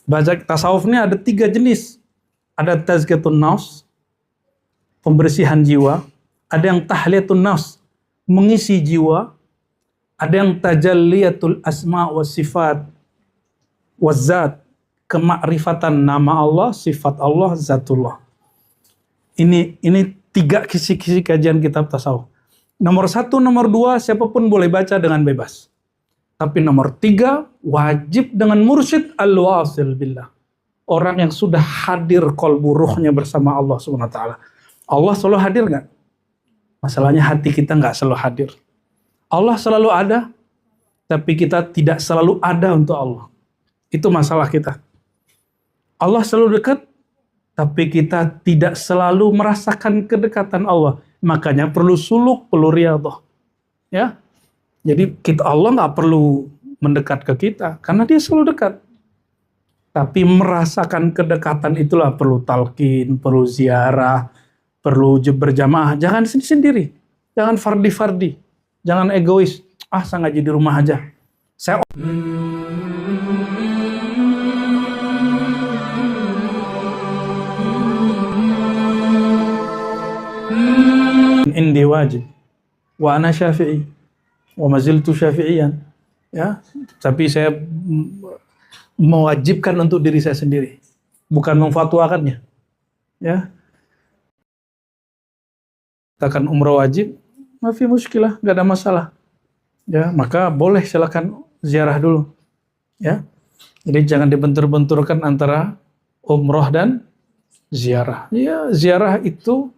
Baca tasawuf ini ada 3 jenis. Ada tazkiyatun nafs, pembersihan jiwa. Ada yang tahliyatun nafs, mengisi jiwa. Ada yang tajalliyatul asma wa sifat wa zat, kemakrifatan nama Allah, sifat Allah, zatullah. Ini 3 kisi-kisi kajian kitab tasawuf. Nomor 1, nomor 2 siapapun boleh baca dengan bebas. Tapi nomor 3 wajib dengan mursyid al-wasil billah. Orang yang sudah hadir qalbu ruhnya bersama Allah Subhanahu wa taala. Allah selalu hadir nggak? Masalahnya hati kita nggak selalu hadir. Allah selalu ada, tapi kita tidak selalu ada untuk Allah. Itu masalah kita. Allah selalu dekat, tapi kita tidak selalu merasakan kedekatan Allah. Makanya perlu suluk, perlu riyadhah. Ya. Jadi Allah nggak perlu mendekat ke kita, karena dia selalu dekat. Tapi merasakan kedekatan itulah perlu talqin, perlu ziarah, perlu berjamaah. Jangan sendiri-sendiri. Jangan fardi-fardi. Jangan egois. Saya ngaji di rumah aja. Saya indi wajib wa ana syafi'i wa maziltu syafi'iyan. Ya, tapi saya mewajibkan untuk diri saya sendiri, bukan memfatwakannya. Ya, katakan umrah wajib, mafi muskilah, nggak ada masalah. Ya, maka boleh silakan ziarah dulu. Ya, jadi jangan dibentur-benturkan antara umrah dan ziarah. Ya, ziarah itu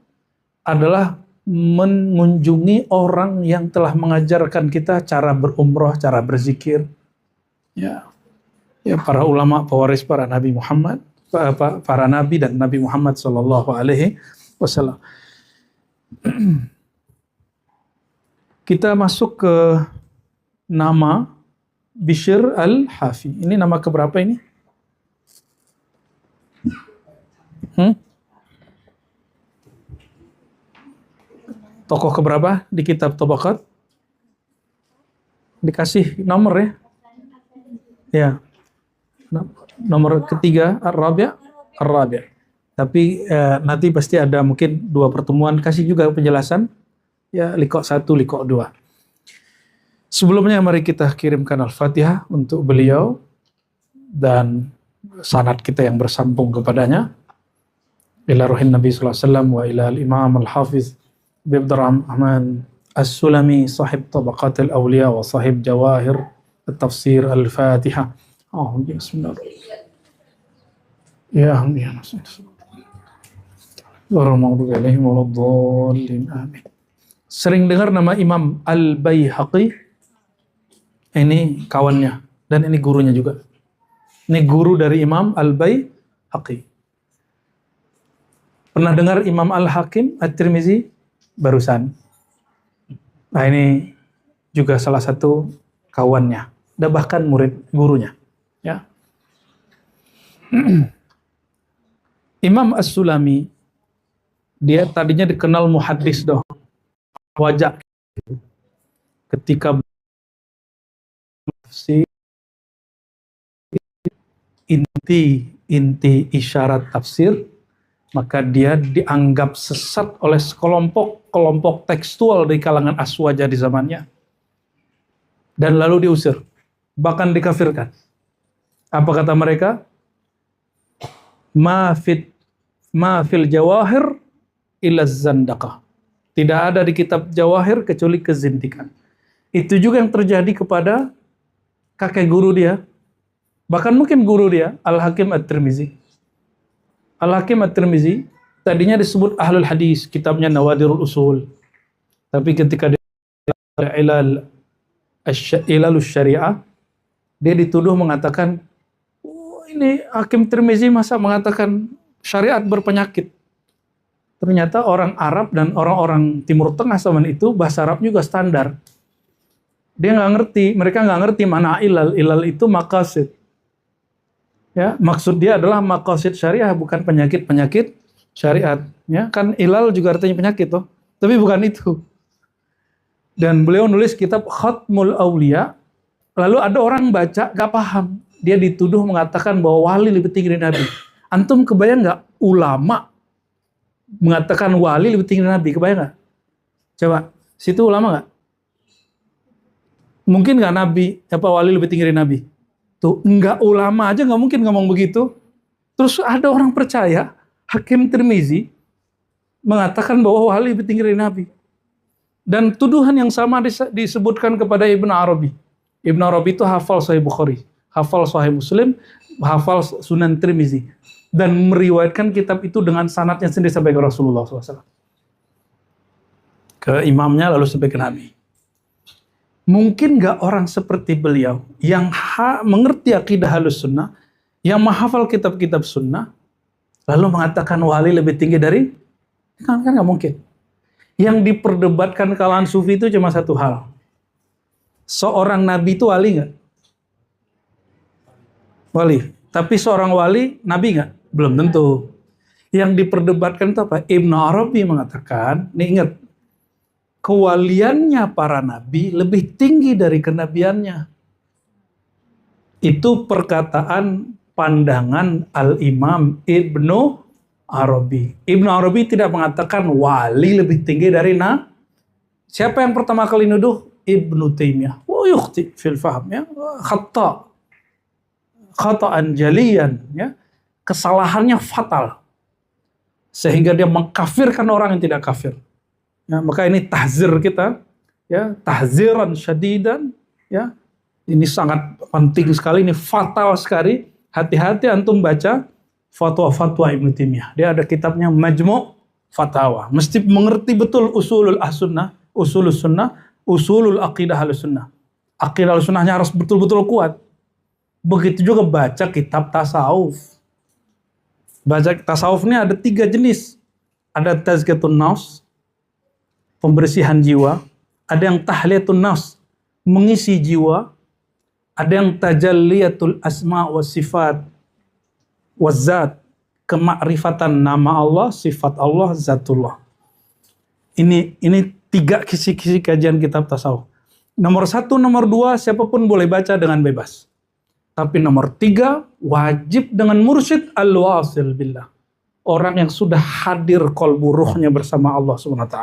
adalah mengunjungi orang yang telah mengajarkan kita cara berumrah, cara berzikir. Ya, para ulama pewaris para Nabi Muhammad, para Nabi dan Nabi Muhammad Sallallahu Alaihi Wasallam. Kita masuk ke nama Bishr al-Hafi. Ini nama keberapa ini? Tokoh keberapa di kitab Tabaqat? Dikasih nomor ya? Ya. Nomor ketiga, Ar-Rabi'. Tapi nanti pasti ada mungkin 2 pertemuan, kasih juga penjelasan. Ya, liqa 1, liqa 2. Sebelumnya mari kita kirimkan Al-Fatihah untuk beliau dan sanad kita yang bersambung kepadanya. Ila ruhin Nabi sallallahu alaihi wasallam wa ila al-Imam al-Hafiz Abdurrahman As-Sulami sahib Tabaqat al-Awliya wa sahib Jawahir at-Tafsir al-Fatihah. Bismillahirrahmanirrahim. Ya amin. Amin. Sering dengar nama Imam Al-Baihaqi? Ini kawannya dan ini gurunya juga. Ini guru dari Imam Al-Baihaqi. Pernah dengar Imam Al-Hakim At-Tirmizi? Barusan. Nah, ini juga salah satu kawannya, dan bahkan murid gurunya. Ya. Imam As-Sulami, dia tadinya dikenal muhaddis doh. Wajah ketika inti isyarat tafsir, maka dia dianggap sesat oleh kelompok tekstual di kalangan Aswaja di zamannya. Dan lalu diusir, bahkan dikafirkan. Apa kata mereka? Ma fil jawahir illa zandaqah. Tidak ada di kitab jawahir kecuali kezindikan. Itu juga yang terjadi kepada kakek guru dia. Bahkan mungkin guru dia, Al-Hakim At-Tirmizi. Al-Hakim At-Tirmizi tadinya disebut Ahlul Hadis, kitabnya Nawadirul Usul. Tapi ketika dia Ilalus Syariah, dia dituduh mengatakan, ini Hakim Tirmizi masa mengatakan syariat berpenyakit. Ternyata orang Arab dan orang-orang Timur Tengah zaman itu bahasa Arab juga standar. Dia nggak ngerti, mereka nggak ngerti mana ilal. Ilal itu maqasid. Ya, maksud dia adalah maqasid syariah, bukan penyakit-penyakit syariat. Ya, kan ilal juga artinya penyakit toh. Tapi bukan itu. Dan beliau nulis kitab Khatmul Aulia, lalu ada orang baca gak paham. dia dituduh mengatakan bahwa wali lebih tinggi dari nabi. Antum kebayang nggak ulama mengatakan wali lebih tinggi dari nabi? Kebayang nggak? Coba, situ ulama nggak? Mungkin nggak nabi, wali lebih tinggi dari nabi? Tuh, nggak, ulama aja nggak mungkin ngomong begitu. Terus ada orang percaya, Hakim Tirmizi mengatakan bahwa wali lebih tinggi dari nabi. Dan tuduhan yang sama disebutkan kepada Ibnu Arabi. Ibnu Arabi itu hafal Sahih Bukhari, hafal Sahih Muslim, hafal Sunan Tirmizi, dan meriwayatkan kitab itu dengan sanadnya sendiri sampai ke Rasulullah SAW. Ke imamnya lalu sampai ke Nabi. Mungkin nggak orang seperti beliau yang mengerti akidah Ahlus Sunnah, yang menghafal kitab-kitab Sunnah, lalu mengatakan wali lebih tinggi dari, kan nggak mungkin. Yang diperdebatkan kalangan sufi itu cuma satu hal. Seorang nabi itu wali nggak? Wali. Tapi seorang wali nabi nggak? Belum tentu. Yang diperdebatkan itu apa? Ibnu Arabi mengatakan, nih ingat, kewaliannya para nabi lebih tinggi dari kenabiannya. Itu perkataan pandangan Al-Imam Ibnu Arabi. Ibnu Arabi tidak mengatakan wali lebih tinggi dari nabi. Siapa yang pertama kali nuduh? Ibnu Taimiyah. Wa yukhti fil fahm, ya. Khata'an jaliyan, ya. Kesalahannya fatal. Sehingga dia mengkafirkan orang yang tidak kafir. Ya, maka ini tahzir kita, ya, tahziran syadidan, ya. Ini sangat penting sekali, ini fatal sekali. Hati-hati antum baca fatwa-fatwa Ibnu Taimiyah. Dia ada kitabnya Majmu' Fatawa. Mesti mengerti betul usulul as-sunnah, usulul sunnah, usulul aqidah al-sunnah. Aqidah al-sunnahnya harus betul-betul kuat. Begitu juga baca kitab tasawuf. Baca tasawuf ini ada 3 jenis. Ada tazkiyatun nafs, pembersihan jiwa. Ada yang tahliyatun nafs, mengisi jiwa. Ada yang tajalliyatul asma wa sifat wa zat, kemakrifatan nama Allah, sifat Allah, zatullah. Ini 3 kisi-kisi kajian kitab tasawuf. Nomor 1, nomor 2, siapapun boleh baca dengan bebas. Tapi nomor 3, wajib dengan mursyid al-wasil billah. Orang yang sudah hadir qalbu ruhnya bersama Allah SWT.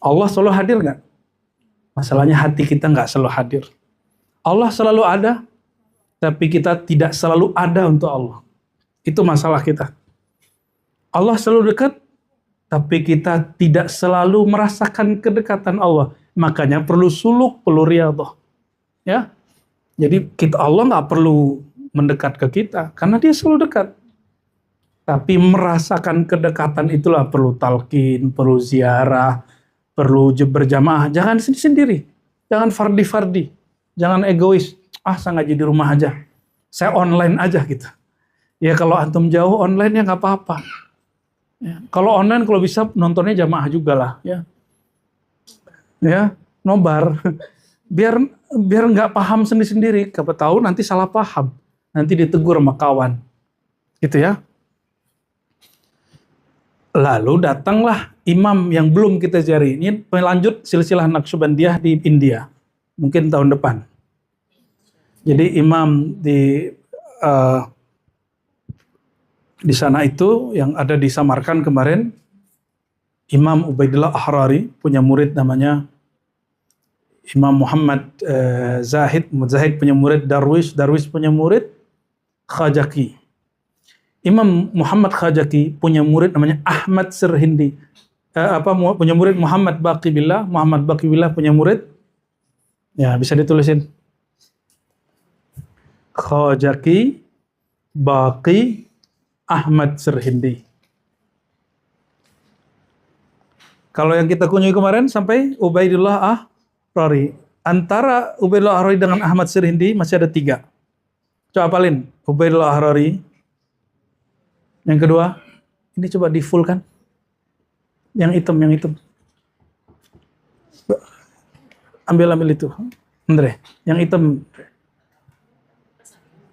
Allah selalu hadir nggak? Masalahnya hati kita nggak selalu hadir. Allah selalu ada, tapi kita tidak selalu ada untuk Allah. Itu masalah kita. Allah selalu dekat, tapi kita tidak selalu merasakan kedekatan Allah. Makanya perlu suluk, perlu riyadhah. Ya, jadi Allah nggak perlu mendekat ke kita, karena Dia selalu dekat. Tapi merasakan kedekatan itulah perlu talqin, perlu ziarah, perlu berjamaah. Jangan sendiri-sendiri, jangan fardi-fardi. Jangan egois, saya ngaji di rumah aja, saya online aja gitu. Ya kalau antum jauh online ya nggak apa-apa. Ya, kalau online kalau bisa nontonnya jamaah juga lah, ya. Ya, nobar. Biar nggak paham sendiri-sendiri, siapa tahu nanti salah paham, nanti ditegur sama kawan, gitu ya. Lalu datanglah imam yang belum kita cari. Ini pelanjut silsilah Naqsyabandiyah di India, mungkin tahun depan. Jadi imam di sana itu yang ada di Samarkand kemarin, Imam Ubaidillah Ahrari punya murid namanya Imam Muhammad Zahid punya murid Darwish punya murid Khajaki. Imam Muhammad Khajaki punya murid namanya Ahmad Sirhindi. Punya murid Muhammad Baqi Billah punya murid, ya bisa ditulisin, Khajaki, Baqi, Ahmad Sirhindi. Kalau yang kita kunjungi kemarin sampai Ubaidillah Ahrari. Antara Ubaidillah Ahrari dengan Ahmad Sirhindi masih ada 3. Coba apalin Ubaidillah Ahrari. Yang kedua, ini coba di full kan? Yang hitam. Ambil itu. Andre, yang hitam.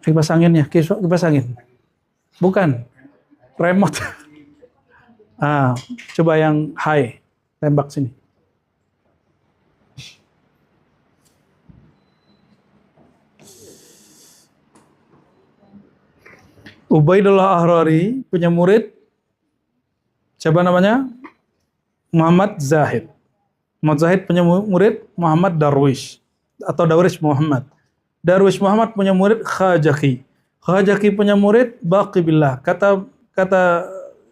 Kipas anginnya, kipas angin. Bukan, remote. Coba yang high, tembak sini. Ubaidullah Ahrari punya murid, siapa namanya? Muhammad Zahid. Muhammad Zahid punya murid Muhammad Darwish atau Darwish Muhammad. Darwish Muhammad punya murid Khajaki. Khajaki punya murid Baqi Billah. Kata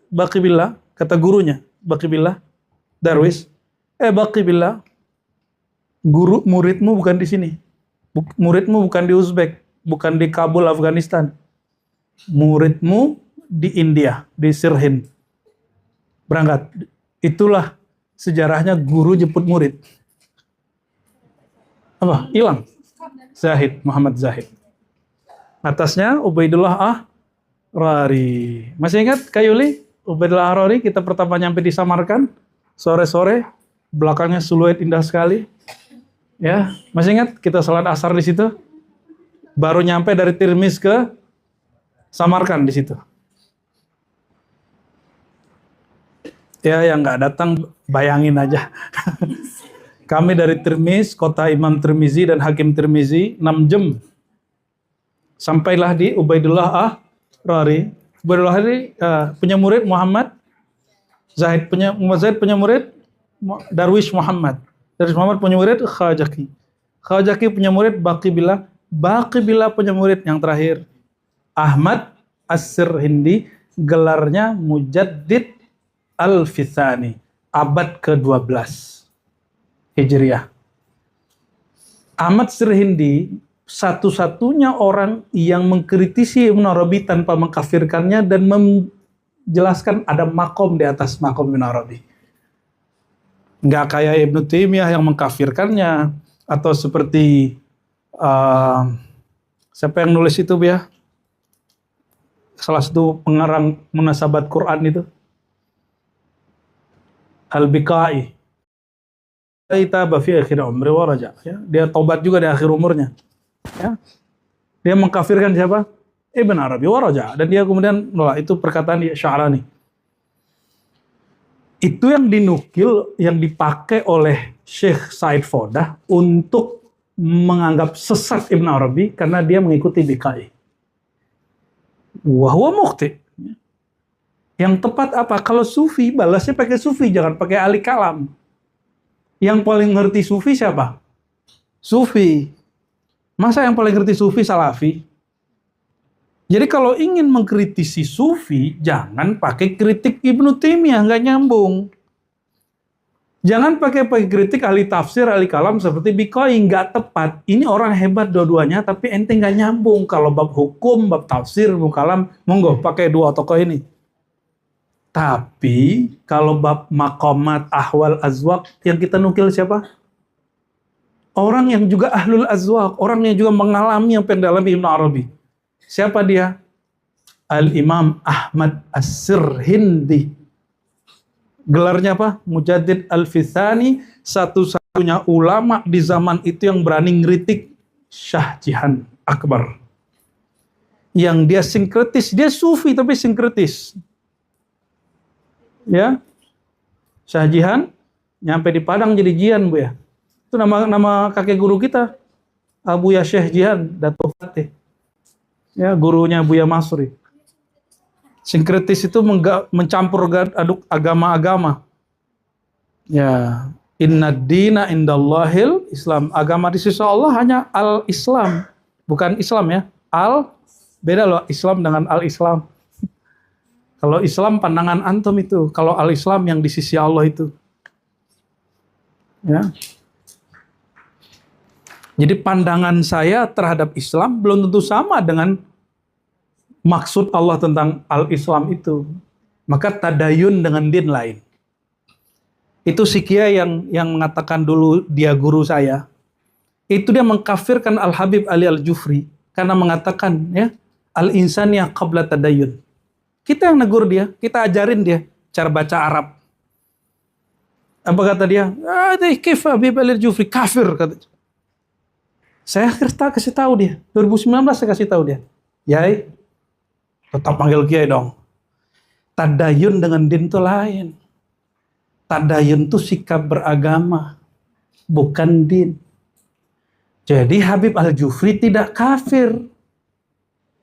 Baqi Billah, kata gurunya Baqi Billah, Darwish, Baqi Billah, guru muridmu bukan di sini. Muridmu bukan di Uzbek, bukan di Kabul, Afghanistan. Muridmu di India, di Sirhind. Berangkat. Itulah sejarahnya guru jemput murid. Apa? Hilang. Zahid, Muhammad Zahid. Atasnya Ubaidullah Ahrari. Masih ingat Kak Yuli? Ubaidullah Ahrari kita pertama nyampe di Samarkand, sore-sore, belakangnya siluet indah sekali. Ya, masih ingat kita salat asar di situ? Baru nyampe dari Tirmiz ke Samarkand di situ. Ya, yang nggak datang bayangin aja. Kami dari Tirmiz, kota Imam Tirmizi dan Hakim Tirmizi, 6 jam. Sampailah di Ubaidullah Ahrari. Ubaidullah Ahrari punya murid Muhammad Zahid, punya murid Darwish Muhammad. Darwish Muhammad punya murid Khajaki. Khajaki punya murid Baqi Billah. Baqi Billah punya murid yang terakhir Ahmad As-Sirhindi, gelarnya Mujaddid Al-Fithani, abad ke-12 Hijriah. Ahmad Sirhindi satu-satunya orang yang mengkritisi Ibn Arabi tanpa mengkafirkannya dan menjelaskan ada makom di atas makom Ibn Arabi. Nggak kayak Ibn Taimiyah yang mengkafirkannya, atau seperti siapa yang nulis itu ya? Salah satu pengarang munasabat Quran itu, Al-Biqai. Ya, dia tobat juga di akhir umurnya. Ya. Dia mengkafirkan siapa? Ibn Arabi waraja, dan dia kemudian itu perkataan di Sya'rani. Itu yang dinukil, yang dipakai oleh Syekh Said Fodah untuk menganggap sesat Ibn Arabi karena dia mengikuti Biqai. Wa huwa mukhti. Yang tepat apa? Kalau sufi balasnya pakai sufi, jangan pakai ahli kalam. Yang paling ngerti sufi siapa? Sufi. Masa yang paling ngerti sufi salafi? Jadi kalau ingin mengkritisi sufi, jangan pakai kritik Ibnu Taimiyah, nggak nyambung. Jangan pakai kritik ahli tafsir, ahli kalam seperti Biqai, nggak tepat. Ini orang hebat dua-duanya, tapi ente nggak nyambung. Kalau bab hukum, bab tafsir, bab kalam, monggo pakai dua tokoh ini. Tapi kalau bab maqamat, ahwal, azwaq, yang kita nukil siapa? Orang yang juga ahlul azwaq, orang yang juga mengalami yang pendalami Ibn Arabi. Siapa dia? Al-Imam Ahmad As-Sirhindi. Gelarnya apa? Mujaddid Al-Fithani, satu-satunya ulama di zaman itu yang berani ngeritik Syah Jihan Akbar. Yang dia sinkretis, dia sufi tapi sinkretis. Ya, Syah Jihan nyampe di Padang jadi Jian, Bu ya. Itu nama kakek guru kita, Abu Ya Syekh Jihan Dato' Fatih. Ya, gurunya Buya Masri. Sinkretis itu mencampur aduk agama-agama. Ya, inna dina indallahil Islam. Agama di sisi Allah hanya al-Islam, bukan Islam ya. Beda loh Islam dengan al-Islam. Kalau Islam pandangan antum itu, kalau al-Islam yang di sisi Allah itu. Ya. Jadi pandangan saya terhadap Islam belum tentu sama dengan maksud Allah tentang al-Islam itu. Maka tadayun dengan din lain. Itu Sikya yang mengatakan dulu dia guru saya. Itu dia mengkafirkan Al-Habib Ali Al-Jufri karena mengatakan ya al-insaniyah qabla tadayun. Kita yang negur dia, kita ajarin dia cara baca Arab. Apa kata dia? Kif Habib Ali Al-Jufri kafir kata. Saya kasih tahu dia. 2019 saya kasih tahu dia. Yai, tetap panggil kiai dong. Tadayun dengan din itu lain. Tadayun itu sikap beragama, bukan din. Jadi Habib Al-Jufri tidak kafir.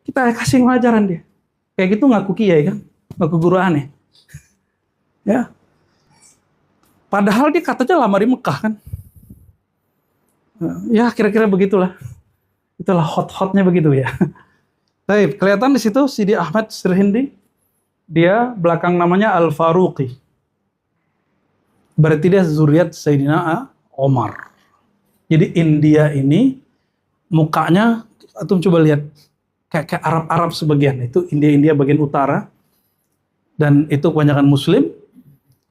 Kita kasih pelajaran dia. Kayak gitu ngaku kiai kan, ngaku guru aneh. Ya, padahal dia katanya lama di Mekah kan. Ya kira-kira begitulah. Itulah hot-hotnya begitu ya. Baik, kelihatan di situ Sidi Ahmad Sirhindi, dia belakang namanya Al-Faruqi. Berarti dia zuriat Sayyidina Omar. Jadi India ini mukanya, antum coba lihat, kayak Arab-Arab sebagian. Itu India bagian utara. Dan itu kebanyakan Muslim.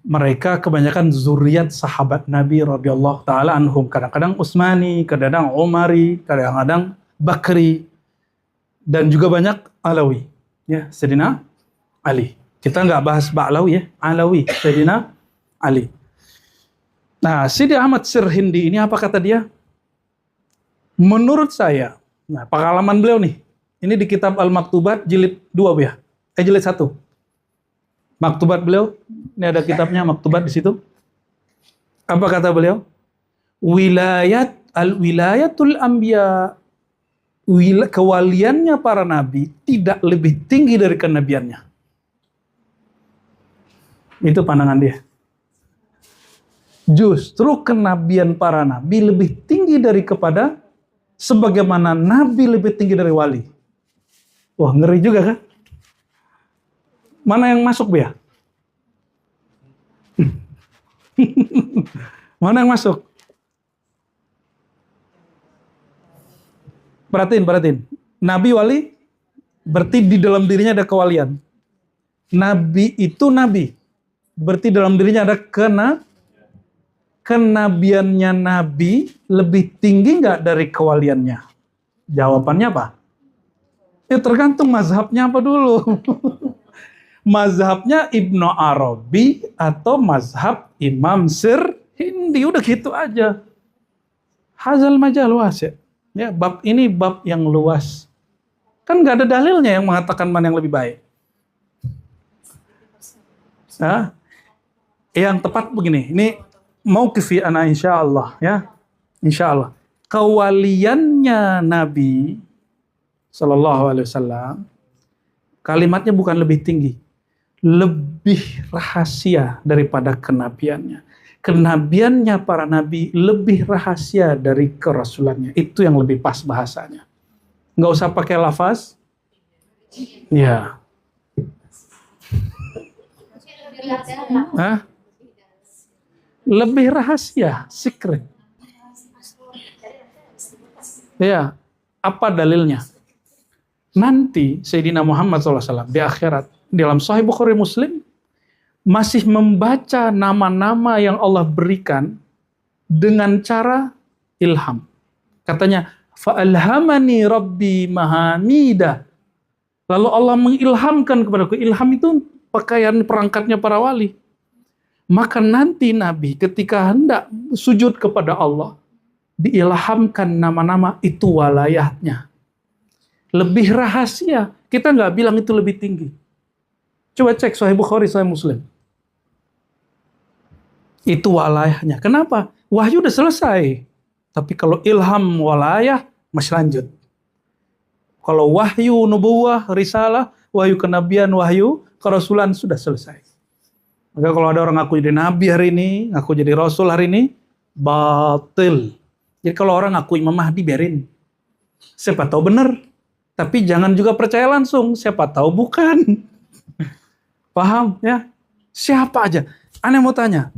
Mereka kebanyakan zuriat sahabat Nabi radhiyallahu taala anhum. Kadang-kadang Utsmani, kadang-kadang Umari, kadang-kadang Bakri, dan juga banyak Alawi. Ya, Sayyidina Ali. Kita nggak bahas Ba'lawi ya, Alawi, Sayyidina Ali. Nah, Sidi Ahmad Sirhindi ini apa kata dia? Menurut saya, nah pengalaman beliau nih, ini di kitab Al-Maktubat jilid 2 ya, jilid 1. Maktubat beliau, ini ada kitabnya Maktubat di situ. Apa kata beliau? Wilayatul anbiya, kewaliannya para nabi tidak lebih tinggi dari kenabiannya. Itu pandangan dia. Justru kenabian para nabi lebih tinggi dari kepada sebagaimana nabi lebih tinggi dari wali. Wah, ngeri juga kan? Mana yang masuk ya? Mana yang masuk? Perhatiin. Nabi wali berarti di dalam dirinya ada kewalian. Nabi itu nabi. Berarti dalam dirinya ada kenabiannya nabi lebih tinggi nggak dari kewaliannya? Jawabannya apa? Ya tergantung mazhabnya apa dulu. Mazhabnya Ibnu Arabi atau mazhab Imam Sirhindi, udah gitu aja. Hazal majal wasi'. Ya, bab ini bab yang luas. Kan nggak ada dalilnya yang mengatakan mana yang lebih baik. Nah, yang tepat begini, ini mauqifi ana insyaallah ya. Insyaallah. Kewaliannya Nabi sallallahu alaihi wasallam kalimatnya bukan lebih tinggi, lebih rahasia daripada kenabiannya. Kenabiannya para nabi lebih rahasia dari kerasulannya. Itu yang lebih pas bahasanya. Nggak usah pakai lafaz. Ya. Hah? Lebih rahasia, secret. Ya, apa dalilnya? Nanti Sayyidina Muhammad SAW di akhirat, dalam Sahih Bukhari Muslim, masih membaca nama-nama yang Allah berikan dengan cara ilham. Katanya, fa'alhamani rabbi mahamida. Lalu Allah mengilhamkan kepadaku. Ilham itu pakaian perangkatnya para wali. Maka nanti Nabi ketika hendak sujud kepada Allah, diilhamkan nama-nama itu walayahnya. Lebih rahasia. Kita nggak bilang itu lebih tinggi. Coba cek Sahih Bukhari, Sahih Muslim. Itu walayahnya. Kenapa? Wahyu udah selesai. Tapi kalau ilham walayah, masih lanjut. Kalau wahyu nubuwah, risalah, wahyu kenabian, wahyu kerasulan sudah selesai. Maka kalau ada orang ngaku jadi nabi hari ini, ngaku jadi rasul hari ini, batil. Jadi kalau orang ngaku Imam Mahdi, biarin. Siapa tahu benar. Tapi jangan juga percaya langsung. Siapa tahu bukan. Paham ya? Siapa aja. Aneh mau tanya.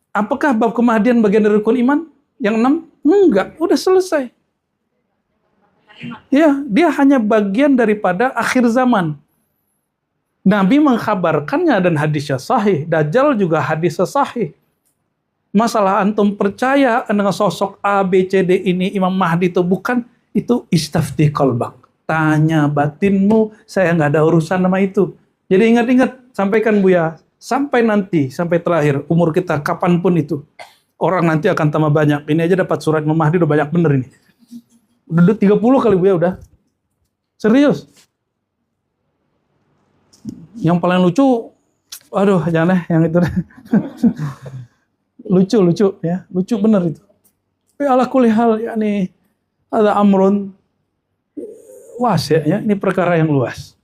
Apakah bab kemahdian bagian dari rukun iman? Yang 6? Enggak. Udah selesai. Ya, dia hanya bagian daripada akhir zaman. Nabi mengkhabarkannya dan hadisnya sahih. Dajjal juga hadisnya sahih. Masalah antum percaya dengan sosok A, B, C, D ini Imam Mahdi itu bukan, itu istafti qalbak. Tanya batinmu, saya nggak ada urusan sama itu. Jadi ingat-ingat, sampaikan Buya, sampai nanti, sampai terakhir, umur kita kapanpun itu, orang nanti akan tambah banyak. Ini aja dapat surat Imam Mahdi udah banyak bener ini. Udah 30 kali Buya udah. Serius. Yang paling lucu, aduh jangan deh yang itu deh. lucu ya, lucu bener itu. Tapi ala kulli hal, yakni ada amrun wasi' ya, ini perkara yang luas.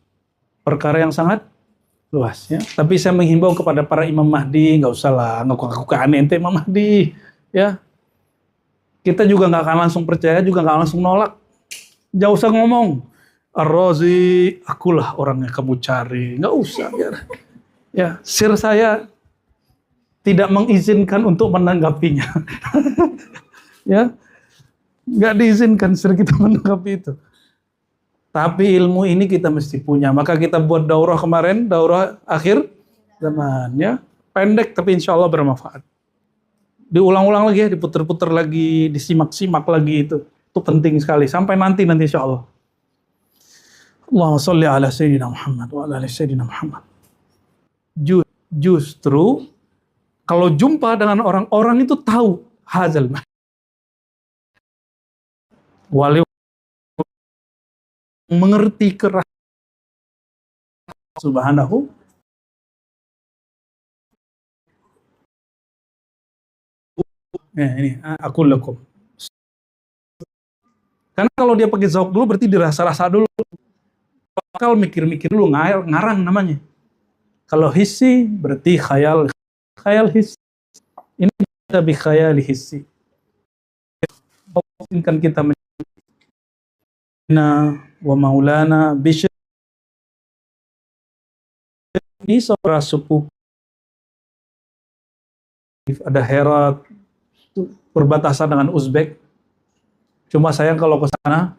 perkara yang sangat luas ya. Tapi saya menghimbau kepada para Imam Mahdi, nggak usah lah ngaku-ngaku ente Imam Mahdi ya. Kita juga nggak akan langsung percaya, juga nggak langsung nolak. Nggak usah ngomong Ar-Razi, akulah orang yang kamu cari. Nggak usah ya. Sir saya tidak mengizinkan untuk menanggapinya. Ya, nggak diizinkan sir kita menanggapi itu. Tapi ilmu ini kita mesti punya. Maka kita buat daurah kemarin, daurah akhir zaman ya. Pendek tapi insya Allah bermanfaat. Diulang-ulang lagi ya, diputer-puter lagi, disimak-simak lagi itu. Itu penting sekali. Sampai nanti insya Allah. Allahumma sholli ala Sayyidina Muhammad wa ala ali Sayyidina Muhammad. Justru kalau jumpa dengan orang-orang itu tahu hazal wali mengerti keras subhanahu ini aku lakum. Karena kalau dia pakai zauk dulu berarti dirasa-rasa dulu. Bakal mikir-mikir dulu, ngarang namanya. Kalau hissi berarti khayal hissi. Ini kita bikhayal hissi. Mungkin kita wa maulana Bishr ini saudara sepupu ada Herat berbatasan dengan Uzbek. Cuma sayang kalau ke sana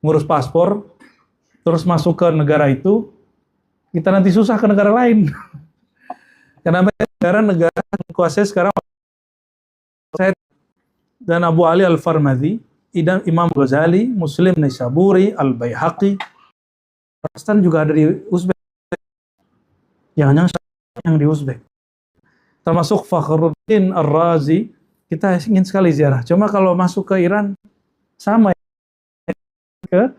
ngurus paspor terus masuk ke negara itu, kita nanti susah ke negara lain. Karena negara kuasa sekarang saya dan Abu Ali Al-Farmadhi, Imam Ghazali, Muslim Naisaburi, Al-Baihaqi, Pakistan juga ada di Uzbek. Jangan-jangan yang di Uzbek. Termasuk Fakhruddin Ar-Razi, kita ingin sekali ziarah. Cuma kalau masuk ke Iran, sama ke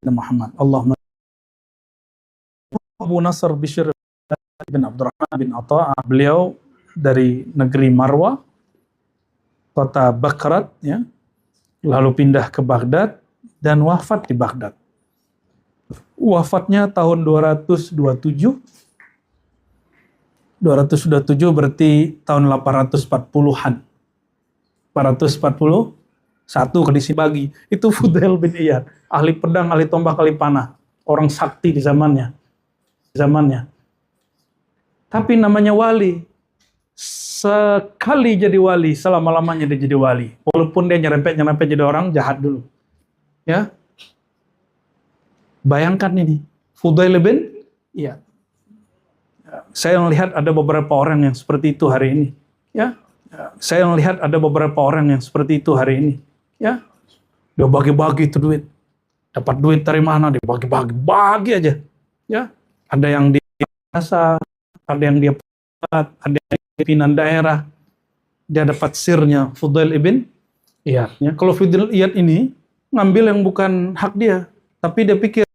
Muhammad. Allahumma Abu Nasr Bishr bin Abdurrahman bin Atta, beliau dari negeri Marwa, kota Bakrat, ya, lalu pindah ke Baghdad dan wafat di Baghdad. Wafatnya tahun 227. 227 berarti tahun 840-an. 841 ke dibagi. Itu Fudail bin Iyad, ahli pedang, ahli tombak, ahli panah, orang sakti di zamannya. Tapi namanya wali. Sekali jadi wali, selama-lamanya dia jadi wali. Walaupun dia nyerempet jadi orang jahat dulu. Ya. Bayangkan ini, Fudail bin Iyad. Saya melihat ada beberapa orang yang seperti itu hari ini. Ya. Saya melihat ada beberapa orang yang seperti itu hari ini. Ya. Dia bagi-bagi itu duit. Dapat duit dari mana, dia bagi-bagi aja. Ya. Ada yang dia biasa, ada yang dia ada yang pimpinan daerah, dia dapat sirnya Fudail ibn Iyad. Ya. Kalau Fudail Iyad ini ngambil yang bukan hak dia, tapi dia pikir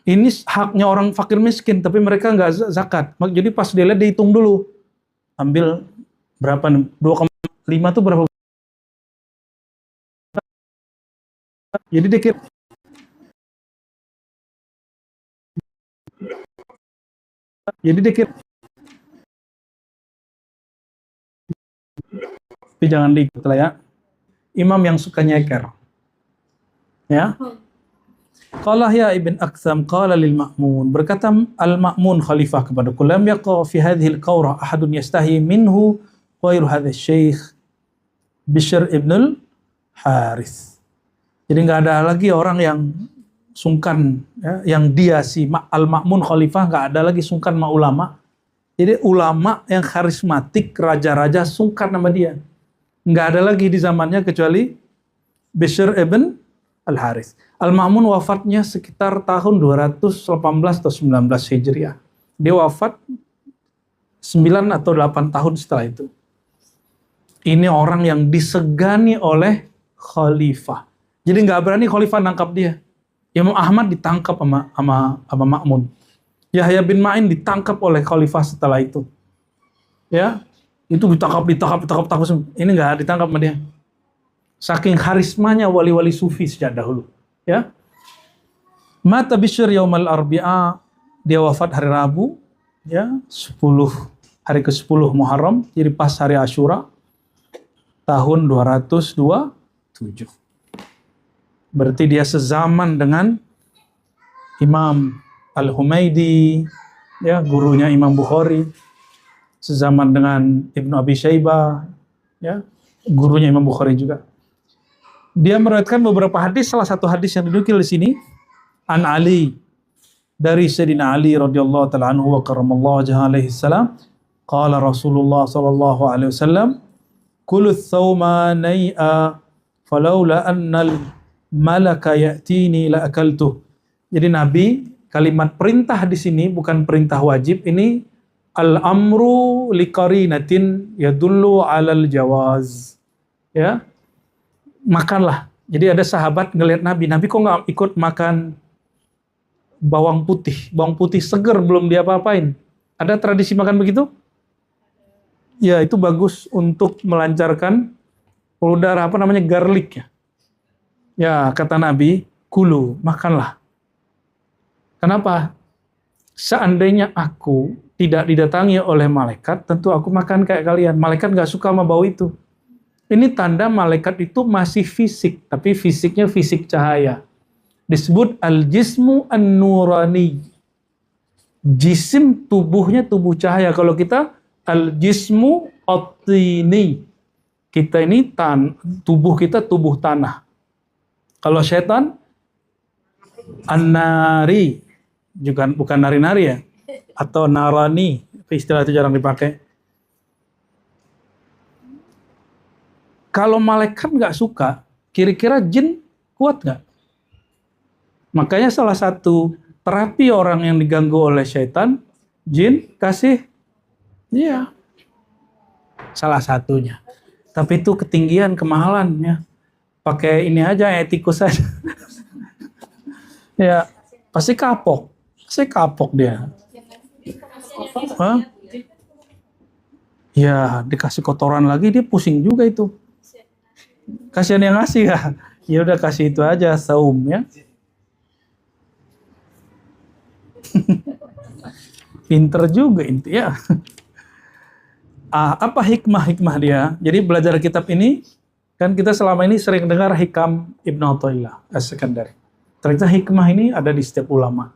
ini haknya orang fakir miskin, tapi mereka nggak zakat. Jadi pas dia lihat, dihitung dulu, ambil berapa nih? 2,5 tuh berapa? Jadi dia kira, tapi jangan diikut lah ya. Imam yang suka nyeker. Ya. Qala ya Ibn Aktham qala lil Ma'mun, berkata Al-Ma'mun khalifah kepada lam yaqa fi hadhihi al-qawra ahadun yastahi minhu ghairu hadha syekh Bishr ibn al-Harith. Jadi nggak ada lagi orang yang sungkan, ya, yang dia si Al-Ma'mun khalifah nggak ada lagi sungkan sama ulama. Jadi ulama yang karismatik, raja-raja sungkan sama dia. Nggak ada lagi di zamannya kecuali Bishr ibn Al-Harith. Al-Ma'mun wafatnya sekitar tahun 218 atau 19 Hijriah. Dia wafat 9 atau 8 tahun setelah itu. Ini orang yang disegani oleh khalifah. Jadi nggak berani khalifah nangkap dia. Imam Ahmad ditangkap sama Ma'mun. Yahya bin Ma'in ditangkap oleh khalifah setelah itu. Ya, itu ditangkap. Ini nggak ditangkap sama dia. Saking karismanya wali-wali sufi sejak dahulu. Ya. Mata Bishr yaumal arbi'a, dia wafat hari Rabu, ya, 10 hari ke-10 Muharram, jadi pas hari Asyura tahun 227. Berarti dia sezaman dengan Imam Al-Humaidi, ya, gurunya Imam Bukhari, sezaman dengan Ibnu Abi Syaibah, ya, gurunya Imam Bukhari juga. Dia meriwayatkan beberapa hadis, salah satu hadis yang dinukil di sini an Ali, dari Sayyidina Ali radhiyallahu taala anhu wa karramallahu wajhahu alaihi salam, qala Rasulullah sallallahu alaihi wasallam, kullu thawma nai'a falaula annal malaka ya'tini la akaltuh. Jadi Nabi, kalimat perintah di sini bukan perintah wajib, ini al-amru liqarinatin yadullu alal jawaz. Ya. Makanlah. Jadi ada sahabat ngelihat Nabi kok nggak ikut makan bawang putih seger belum diapa-apain. Ada tradisi makan begitu? Ya, itu bagus untuk melancarkan pembuluh darah, garlic ya. Ya, kata Nabi, kulu, makanlah. Kenapa? Seandainya aku tidak didatangi oleh malaikat, tentu aku makan kayak kalian. Malaikat nggak suka sama bau itu. Ini tanda malaikat itu masih fisik, tapi fisiknya fisik cahaya. Disebut al-jismu an-nurani. Jisim tubuhnya tubuh cahaya. Kalau kita al-jismu at-tini. Kita ini tubuh kita tubuh tanah. Kalau setan an-nari, juga bukan nari-nari ya, atau narani, istilah itu jarang dipakai. Kalau malaikat nggak suka, kira-kira jin kuat nggak? Makanya salah satu terapi orang yang diganggu oleh syaitan, jin kasih, iya, salah satunya. Tapi itu ketinggian, kemahalan ya. Pakai ini aja, etikus aja. Ya, pasti kapok dia. Hah? Ya, dikasih kotoran lagi dia pusing juga itu. Kasihan yang ngasih ya. Ya udah kasih itu aja, saum ya. Pinter juga itu ya. Apa hikmah dia? Jadi belajar kitab ini, kan kita selama ini sering dengar hikam Ibnu Athaillah As-Sakandari. Ternyata hikmah ini ada di setiap ulama.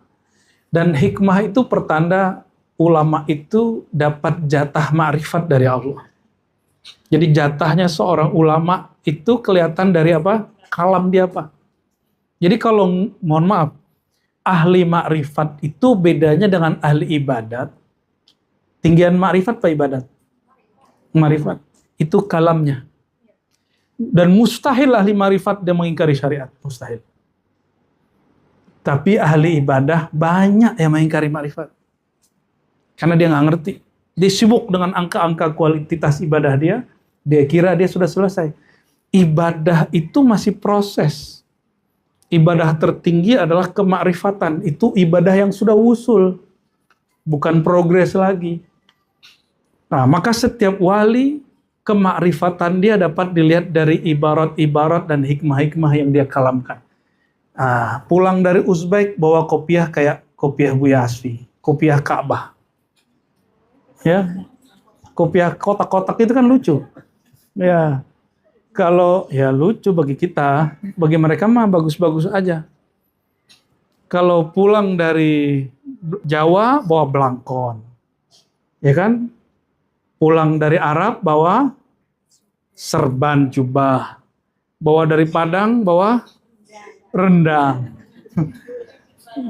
Dan hikmah itu pertanda ulama itu dapat jatah ma'rifat dari Allah. Jadi jatahnya seorang ulama itu kelihatan dari apa? Kalam dia apa. Jadi kalau, mohon maaf, ahli ma'rifat itu bedanya dengan ahli ibadat. Tinggian ma'rifat apa ibadat? Ma'rifat. Itu kalamnya. Dan mustahil ahli ma'rifat dia mengingkari syariat. Mustahil. Tapi ahli ibadah banyak yang mengingkari ma'rifat. Karena dia nggak ngerti. Dia sibuk dengan angka-angka kualitas ibadah dia. Dia kira dia sudah selesai. Ibadah itu masih proses. Ibadah tertinggi adalah kemakrifatan. Itu ibadah yang sudah wusul. Bukan progres lagi. Nah, maka setiap wali, kemakrifatan dia dapat dilihat dari ibarat-ibarat dan hikmah-hikmah yang dia kalamkan. Pulang dari Uzbek, bawa kopiah kayak kopiah Buya Asfi. Kopiah Ka'bah. Ya, kopiah kotak-kotak itu kan lucu. Ya, kalau ya lucu bagi kita, bagi mereka mah bagus-bagus aja. Kalau pulang dari Jawa bawa belangkon, ya kan? Pulang dari Arab bawa serban jubah, bawa dari Padang bawa rendang,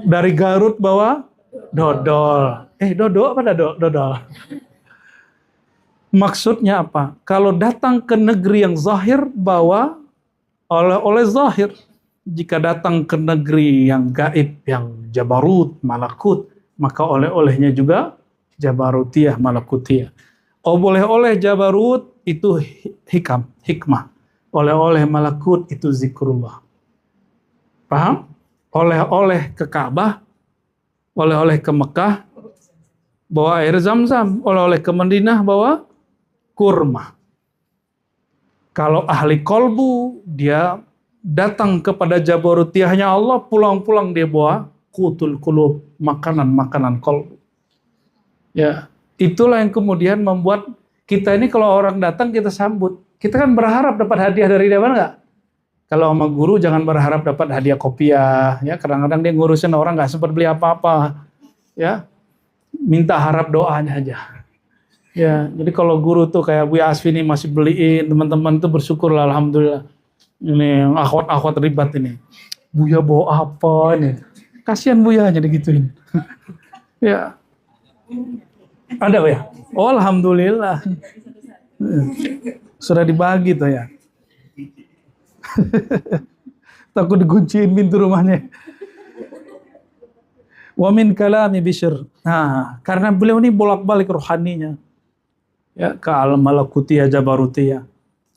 dari Garut bawa dodol. Dodol apa dodol? Maksudnya apa? Kalau datang ke negeri yang zahir, bawa oleh-oleh zahir. Jika datang ke negeri yang gaib, yang jabarut, malakut, maka oleh-olehnya juga jabarutiyah, malakutiyah. Oleh-oleh jabarut itu hikmah. Oleh-oleh malakut itu zikrullah. Paham? Oleh-oleh ke Ka'bah, oleh-oleh ke Mekah, bawa air Zam-Zam. Oleh-oleh ke Madinah, bawa kurma. Kalau ahli kolbu, dia datang kepada jabarutiyahnya Allah, pulang-pulang dia bawa qutul qulub, makanan-makanan qalb. Ya, itulah yang kemudian membuat kita ini kalau orang datang kita sambut. Kita kan berharap dapat hadiah dari dia, enggak? Kalau sama guru jangan berharap dapat hadiah kopiah, ya. Kadang-kadang dia ngurusin orang nggak sempat beli apa-apa, ya. Minta harap doanya aja. Ya, jadi kalau guru tuh kayak Buya Asfi ini masih beliin, teman-teman tuh bersyukurlah, alhamdulillah. Ini akhwat-akhwat ribat ini. Buya bawa apa ini? Kasihan Buya jadi gituin. Ya. Ada ya? Oh, alhamdulillah. Sudah dibagi tuh ya. Takut dikunciin pintu rumahnya. Wa min kalami Bishr. Nah, karena beliau ini bolak-balik rohaninya. Ya, ke alam malakutiyah jabarutiyah.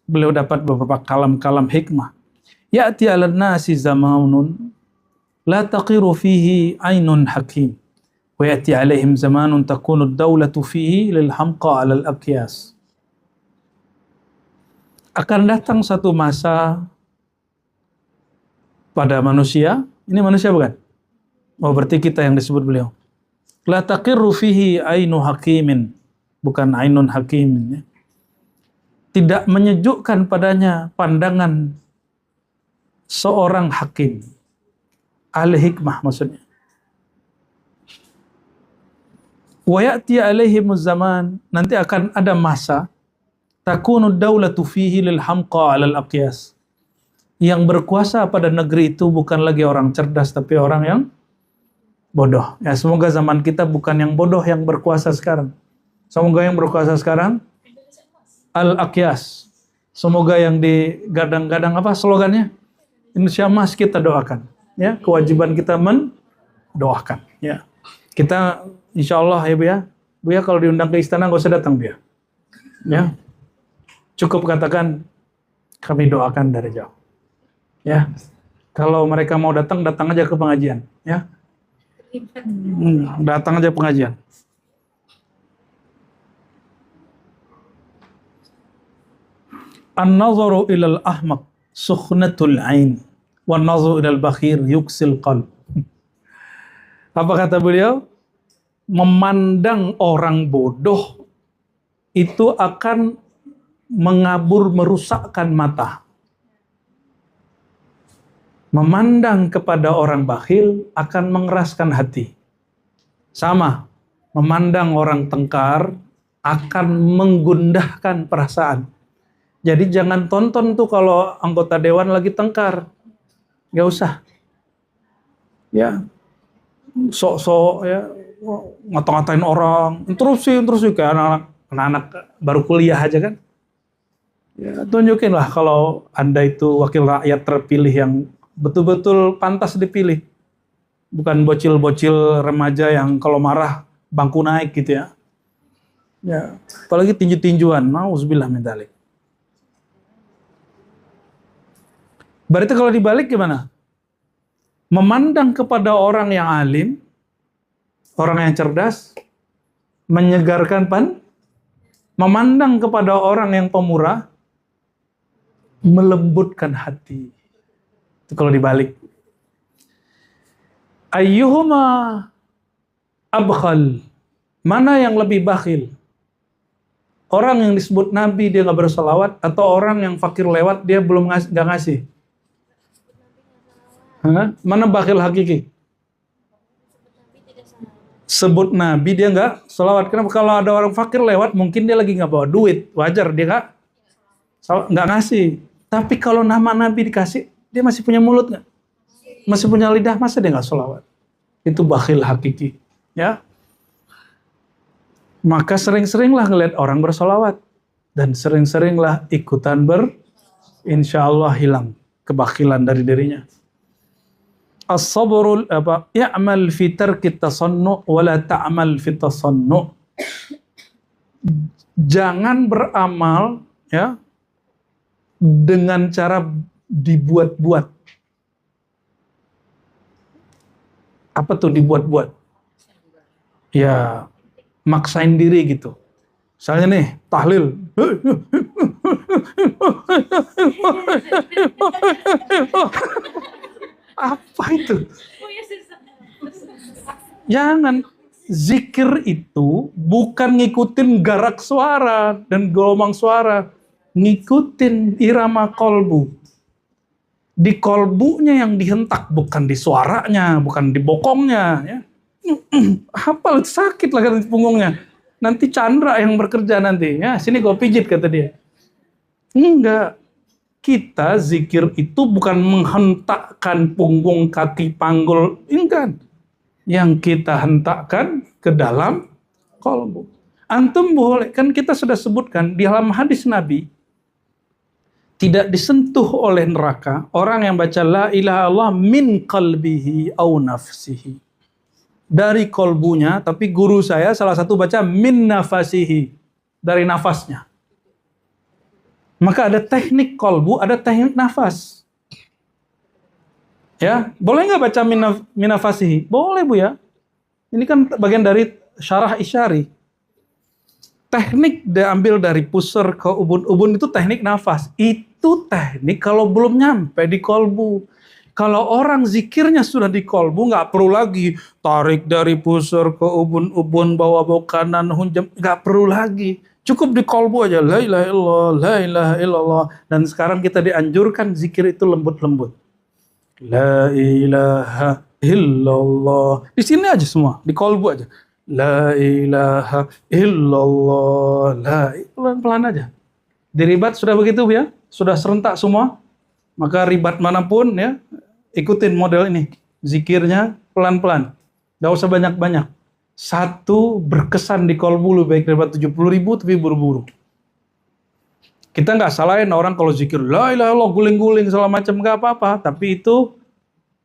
Beliau dapat beberapa kalam-kalam hikmah. Ya'ti 'alan nasi zamanun la taqiru fihi 'ainun hakim. Wa ya'ti 'alaihim zamanun takunu ad-dawlatu fihi lil hamqa 'alal aqyas. Akan datang satu masa pada manusia, ini manusia bukan? Oh, berarti kita yang disebut beliau. La taqirru fihi ainu hakimin, bukan ainun hakimin. Ya. Tidak menyejukkan padanya pandangan seorang hakim. Ahli hikmah maksudnya. Wa ya'ti alaihimuz zaman, nanti akan ada masa takunu daulatu fihi lil hamqa 'alal aqyas. Yang berkuasa pada negeri itu bukan lagi orang cerdas tapi orang yang bodoh. Ya, semoga zaman kita bukan yang bodoh yang berkuasa sekarang. Semoga yang berkuasa sekarang al-aqyas. Semoga yang digadang-gadang apa slogannya? Indonesia Emas, kita doakan. Ya, kewajiban kita mendoakan. Ya, kita insya Allah ya Buya. Buya kalau diundang ke istana nggak usah datang Buya. Ya, cukup katakan kami doakan dari jauh. Ya, kalau mereka mau datang, datang aja ke pengajian. Ya, datang aja pengajian. An-nazaru ilal ahmaq sukhnatul ain wan nazaru ilal bakhir yuksil qalb. Apa kata beliau? Memandang orang bodoh itu akan mengabur, merusakkan mata. Memandang kepada orang bakhil akan mengeraskan hati. Sama, memandang orang tengkar akan menggundahkan perasaan. Jadi jangan tonton tuh kalau anggota dewan lagi tengkar. Gak usah. Ya, sok-sok ya, ngata-ngatain orang. Terus sih kayak anak-anak baru kuliah aja kan. Ya, tunjukinlah kalau Anda itu wakil rakyat terpilih yang betul-betul pantas dipilih. Bukan bocil-bocil remaja yang kalau marah bangku naik gitu ya. Ya, apalagi tinju-tinjuan, nauzubillah min dzalik. Berarti kalau dibalik gimana? Memandang kepada orang yang alim, orang yang cerdas, menyegarkan memandang kepada orang yang pemurah, melembutkan hati. Itu kalau dibalik. Ayyuhuma abkhal, mana yang lebih bakhil? Orang yang disebut Nabi dia nggak berselawat, atau orang yang fakir lewat dia belum nggak ngasih? Hah? Mana bakhil hakiki? Sebut Nabi dia nggak selawat. Kenapa? Kalau ada orang fakir lewat, mungkin dia lagi nggak bawa duit, wajar dia nggak ngasih. Tapi kalau nama Nabi dikasih, dia masih punya mulut nggak? Masih punya lidah, masa dia nggak selawat? Itu bakhil hakiki, ya. Maka sering-seringlah ngeliat orang bersolawat dan sering-seringlah ikutan insya Allah hilang kebakhilan dari dirinya. As-sabrul ya'mal fi tarki tasannu wa la ta'mal fi tasannu. Jangan beramal ya dengan cara dibuat-buat. Apa tuh dibuat-buat? Ya, maksain diri gitu. Misalnya nih, tahlil. Apa itu? Jangan. Zikir itu bukan ngikutin garak suara dan gelombang suara. Ngikutin irama kolbu. Di kolbunya yang dihentak, bukan di suaranya, bukan di bokongnya. Ya. Hafal, sakit lah kan di punggungnya. Nanti Chandra yang bekerja nanti. Ya, sini gue pijit, kata dia. Enggak. Kita zikir itu bukan menghentakkan punggung, kaki, panggul. Enggak. Yang kita hentakkan ke dalam kolbu. Antum boleh, kan kita sudah sebutkan di dalam hadis Nabi, tidak disentuh oleh neraka orang yang baca la ilaha illallah min qalbihi au nafsihi. Dari kolbunya, tapi guru saya salah satu baca min nafasihi, dari nafasnya. Maka ada teknik kolbu, ada teknik nafas. Ya, boleh nggak baca minafasihi? Boleh, Bu, ya. Ini kan bagian dari syarah isyari. Teknik diambil dari pusar ke ubun-ubun itu teknik nafas. Itu teknik kalau belum nyampe di kolbu. Kalau orang zikirnya sudah di kolbu, nggak perlu lagi tarik dari pusar ke ubun-ubun, bawa kanan, hunjam, nggak perlu lagi. Cukup di kolbu aja, la ilaha illallah, la ilaha illallah. Dan sekarang kita dianjurkan zikir itu lembut-lembut. La ilaha illallah. Di sini aja semua, di kolbu aja. La ilaha illallah. Pelan-pelan aja. Di ribat sudah begitu, ya? Sudah serentak semua. Maka ribat manapun, ya, ikutin model ini. Zikirnya pelan-pelan. Gak usah banyak-banyak. Satu berkesan di kolbu, lebih baik ribat 70.000 tapi buru-buru. Kita nggak salahin orang kalau zikir la ilaha illallah guling-guling segala macam, nggak apa-apa. Tapi itu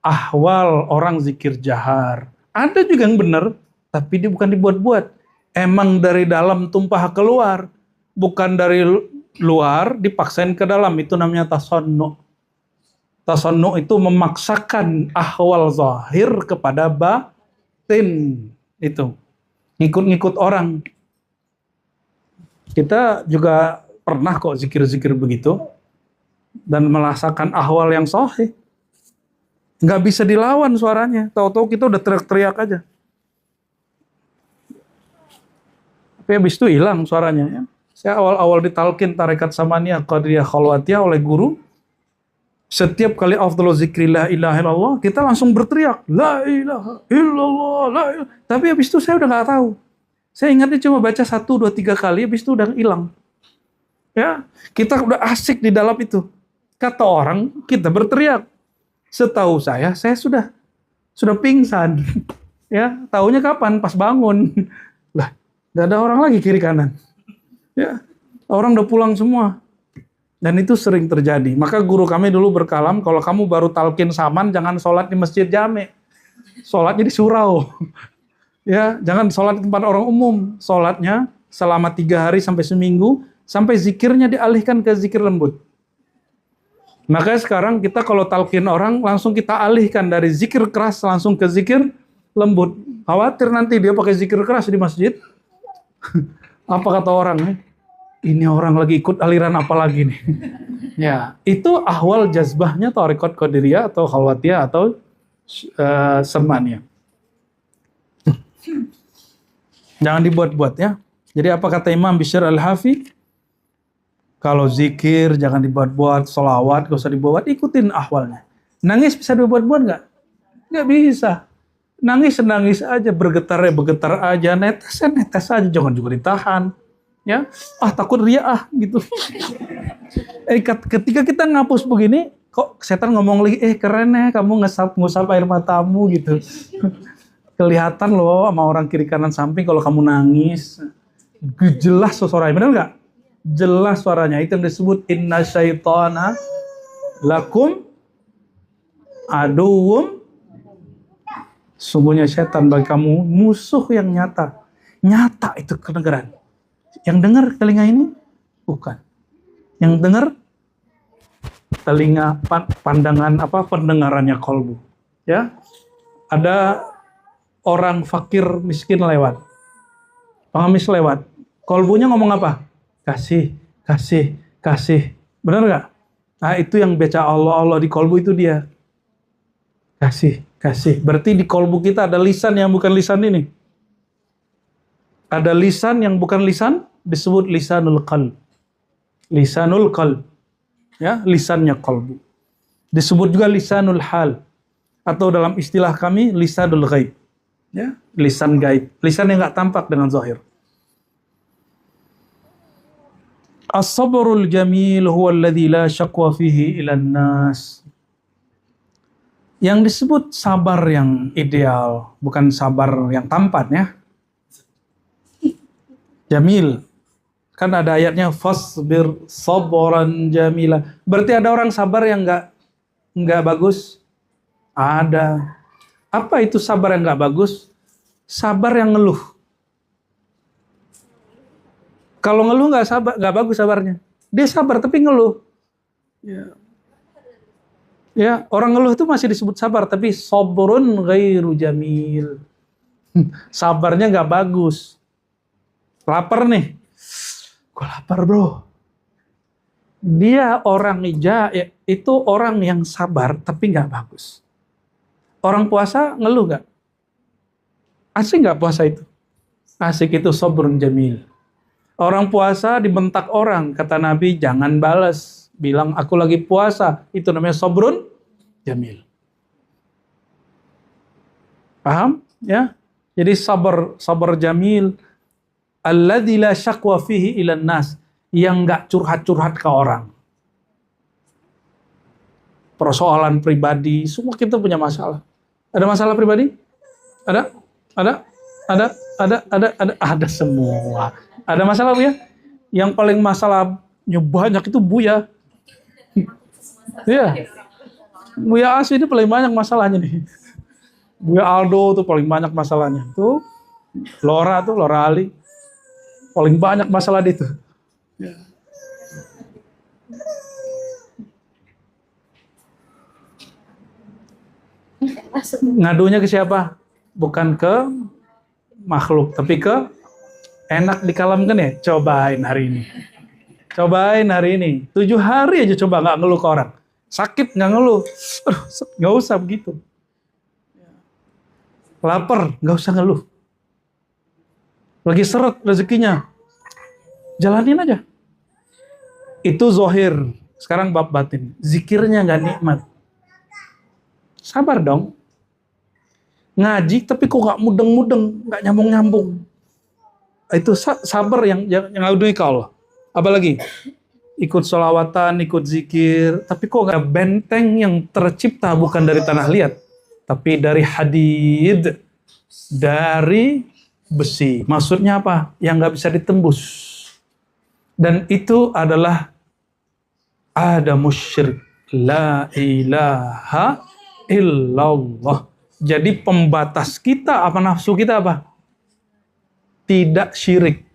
ahwal orang zikir jahar. Ada juga yang benar, tapi dia bukan dibuat-buat. Emang dari dalam tumpah keluar, bukan dari luar dipaksain ke dalam. Itu namanya tasannu. Tasannu itu memaksakan ahwal zahir kepada batin. Itu ngikut-ngikut orang. Kita juga pernah kok zikir-zikir begitu dan merasakan ahwal yang sahih. Nggak bisa dilawan suaranya. Tahu-tahu kita udah teriak-teriak aja. Tapi habis itu hilang suaranya. Ya. Saya awal-awal ditalkin tarekat samaniyah qadiriyah khalwatiyah oleh guru. Setiap kali afdhalu zikri la ilaha illallah, kita langsung berteriak la ilaha illallah, la ilaha. Tapi habis itu saya udah nggak tahu. Saya ingatnya cuma baca 1, 2, 3 kali, habis itu udah hilang. Ya, kita udah asik di dalam itu. Kata orang, kita berteriak. Setahu saya sudah pingsan. Ya, taunya kapan? Pas bangun. Lah, gak ada orang lagi kiri kanan. Ya, orang udah pulang semua. Dan itu sering terjadi. Maka guru kami dulu berkalam, kalau kamu baru talqin saman, jangan sholat di masjid jami. Sholatnya di surau. Ya, jangan sholat di tempat orang umum. Sholatnya selama 3 hari sampai seminggu, sampai zikirnya dialihkan ke zikir lembut. Makanya sekarang kita kalau talqin orang, langsung kita alihkan dari zikir keras langsung ke zikir lembut. Khawatir nanti dia pakai zikir keras di masjid. Apa kata orang? Ini orang lagi ikut aliran apa lagi nih? Ya, itu ahwal jazbahnya tarekat qadiriyah atau khalwatiyah atau samaniyah. Jangan dibuat-buat, ya. Jadi apa kata Imam Bishr Al-Hafi? Kalau zikir jangan dibuat-buat, sholawat gak usah dibuat, ikutin ahwalnya. Nangis bisa dibuat-buat nggak? Nggak bisa. Nangis aja, bergetar aja, netes aja, jangan juga ditahan. Ya, takut ria gitu. Ketika kita ngapus begini, kok setan ngomong lagi, keren ya kamu ngusap air matamu gitu. Kelihatan loh sama orang kiri kanan samping kalau kamu nangis. Jelas suaranya, benar nggak? Jelas suaranya. Itu yang disebut inna syaitana lakum aduwwum. Sungguhnya setan bagi kamu musuh yang nyata. Nyata itu kedengaran. Yang dengar telinga ini bukan. Yang dengar telinga pandangan pendengarannya kolbu. Ya. Ada orang fakir miskin lewat. Pengemis lewat. Kolbunya ngomong apa? Kasih, kasih, kasih. Benar nggak? Nah, itu yang baca Allah di kolbu itu dia. Kasih. Berarti di kolbu kita ada lisan yang bukan lisan ini. Ada lisan yang bukan lisan, disebut lisanul qalb. Lisanul qalb. Ya, lisannya kolbu. Disebut juga lisanul hal. Atau dalam istilah kami, lisanul ghaib. Ya, lisan gaib. Lisan yang nggak tampak dengan zahir. As-sabrul jamil huwa alladhi la syaqwa fihi ilan nas. Yang disebut sabar yang ideal, bukan sabar yang tampan ya. Jamil. Kan ada ayatnya fasbir sabran jamila. Berarti ada orang sabar yang enggak bagus? Ada. Apa itu sabar yang enggak bagus? Sabar yang ngeluh. Kalau ngeluh enggak bagus sabarnya. Dia sabar tapi ngeluh. Ya, orang ngeluh itu masih disebut sabar, tapi sabrun ghairu jamil. Sabarnya enggak bagus. Lapar nih. Gue lapar bro. Dia orang itu orang yang sabar tapi nggak bagus. Orang puasa ngeluh nggak? Asik nggak puasa itu? Asik itu sabrun jamil. Orang puasa dibentak orang, kata Nabi jangan balas. Bilang aku lagi puasa. Itu namanya sabrun jamil. Paham? Ya. Jadi sabar jamil. Alladzi la syaqwa fihi ilan nas, yang enggak curhat-curhat ke orang. Persoalan pribadi, semua kita punya masalah. Ada masalah pribadi? Ada semua. Ada masalah Bu ya? Yang paling masalahnya banyak itu Buya. Iya. Buya Aswi itu paling banyak masalahnya nih. Buya Aldo tuh paling banyak masalahnya. Tuh Lora Ali. Paling banyak masalah itu. Ya. Ngadunya ke siapa? Bukan ke makhluk, tapi ke enak dikalamkan ya. Cobain hari ini. 7 hari aja coba nggak ngeluh ke orang. Sakit nggak ngeluh. Nggak usah begitu. Lapar nggak usah ngeluh. Lagi seret rezekinya, jalanin aja. Itu zohir. Sekarang bab batin. Zikirnya nggak nikmat. Sabar dong. Ngaji tapi kok nggak mudeng-mudeng, nggak nyambung-nyambung. Itu sabar yang ngadu ke Allah. Apalagi ikut sholawatan, ikut zikir, tapi kok nggak benteng yang tercipta bukan dari tanah liat, tapi dari hadid, dari besi. Maksudnya apa? Yang nggak bisa ditembus. Dan itu adalah ada musyrik. La ilaha illallah. Jadi pembatas kita apa, nafsu kita apa? Tidak syirik.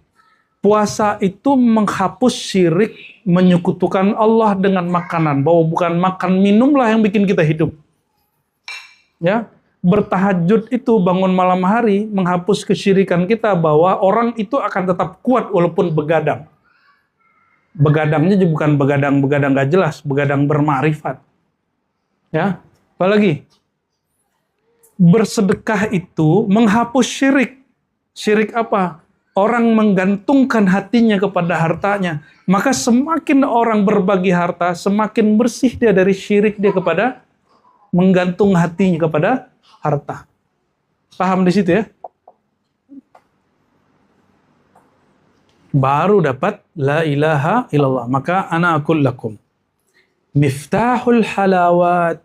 Puasa itu menghapus syirik, menyekutukan Allah dengan makanan. Bahwa bukan makan minumlah yang bikin kita hidup. Ya. Bertahajud itu, bangun malam hari, menghapus kesyirikan kita bahwa orang itu akan tetap kuat walaupun begadang. Begadangnya juga bukan begadang gak jelas, begadang bermakrifat. Ya, apalagi bersedekah itu menghapus syirik. Syirik apa? Orang menggantungkan hatinya kepada hartanya. Maka semakin orang berbagi harta, semakin bersih dia dari syirik dia kepada menggantung hatinya kepada harta. Paham di situ ya? Baru dapat la ilaha illallah. Maka ana aqul lakum miftahul halawat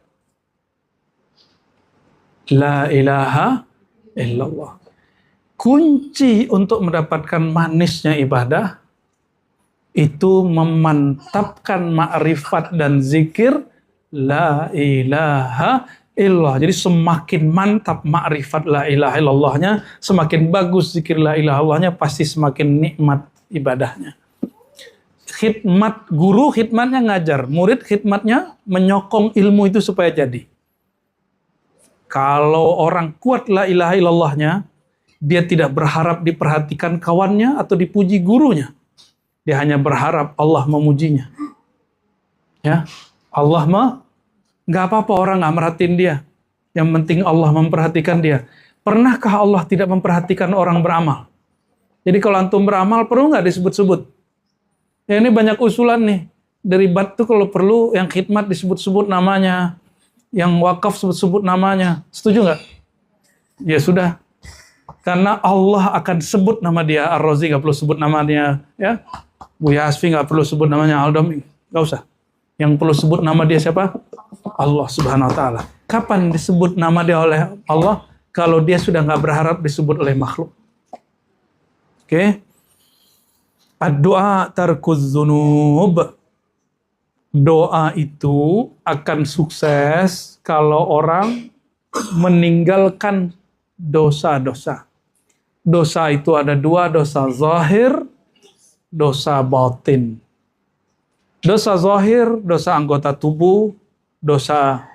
la ilaha illallah. Kunci untuk mendapatkan manisnya ibadah itu memantapkan ma'rifat dan zikir la ilaha illallah. Jadi semakin mantap ma'rifat la ilaha illallahnya, semakin bagus zikir la ilaha illallahnya, pasti semakin nikmat ibadahnya. Khidmat, guru khidmatnya ngajar, murid khidmatnya menyokong ilmu itu supaya jadi. Kalau orang kuat la ilaha illallahnya, dia tidak berharap diperhatikan kawannya atau dipuji gurunya. Dia hanya berharap Allah memujinya. Ya, Allah mah nggak apa-apa orang nggak merhatiin dia. Yang penting Allah memperhatikan dia. Pernahkah Allah tidak memperhatikan orang beramal? Jadi kalau antum beramal perlu nggak disebut-sebut? Ya ini banyak usulan nih. Dari bat tuh kalau perlu yang khidmat disebut-sebut namanya, yang wakaf sebut-sebut namanya. Setuju nggak? Ya sudah. Karena Allah akan sebut nama dia. Ar-Razi nggak perlu sebut namanya, ya. Buya Asfi nggak perlu sebut namanya. Aldomi nggak usah. Yang perlu sebut nama dia siapa? Allah Subhanahu Wa Taala. Kapan disebut nama dia oleh Allah? Kalau dia sudah nggak berharap disebut oleh makhluk. Oke. Ad-du'a tarkuz dzunub. Doa itu akan sukses kalau orang meninggalkan dosa-dosa. Dosa itu ada dua, dosa zahir, dosa batin. Dosa zahir, dosa anggota tubuh, dosa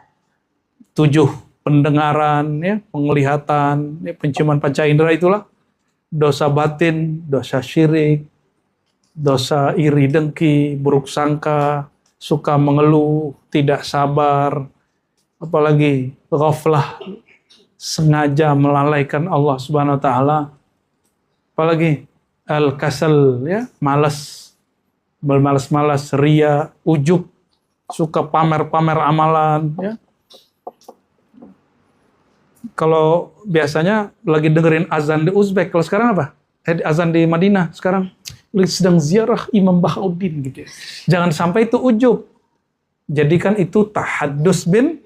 7 pendengaran, ya, penglihatan, ya, penciuman panca indera itulah. Dosa batin, dosa syirik, dosa iri dengki, buruk sangka, suka mengeluh, tidak sabar, apalagi ghaflah, sengaja melalaikan Allah Subhanahu Wa Taala, apalagi al-kasal, ya, malas, bermalas-malas, ria, ujub, suka pamer-pamer amalan, ya. Kalau biasanya lagi dengerin azan di Uzbek, kalau sekarang apa? Azan di Madinah sekarang sedang ziarah Imam Bahauddin gitu. Jangan sampai itu ujub. Jadikan itu tahaddus bin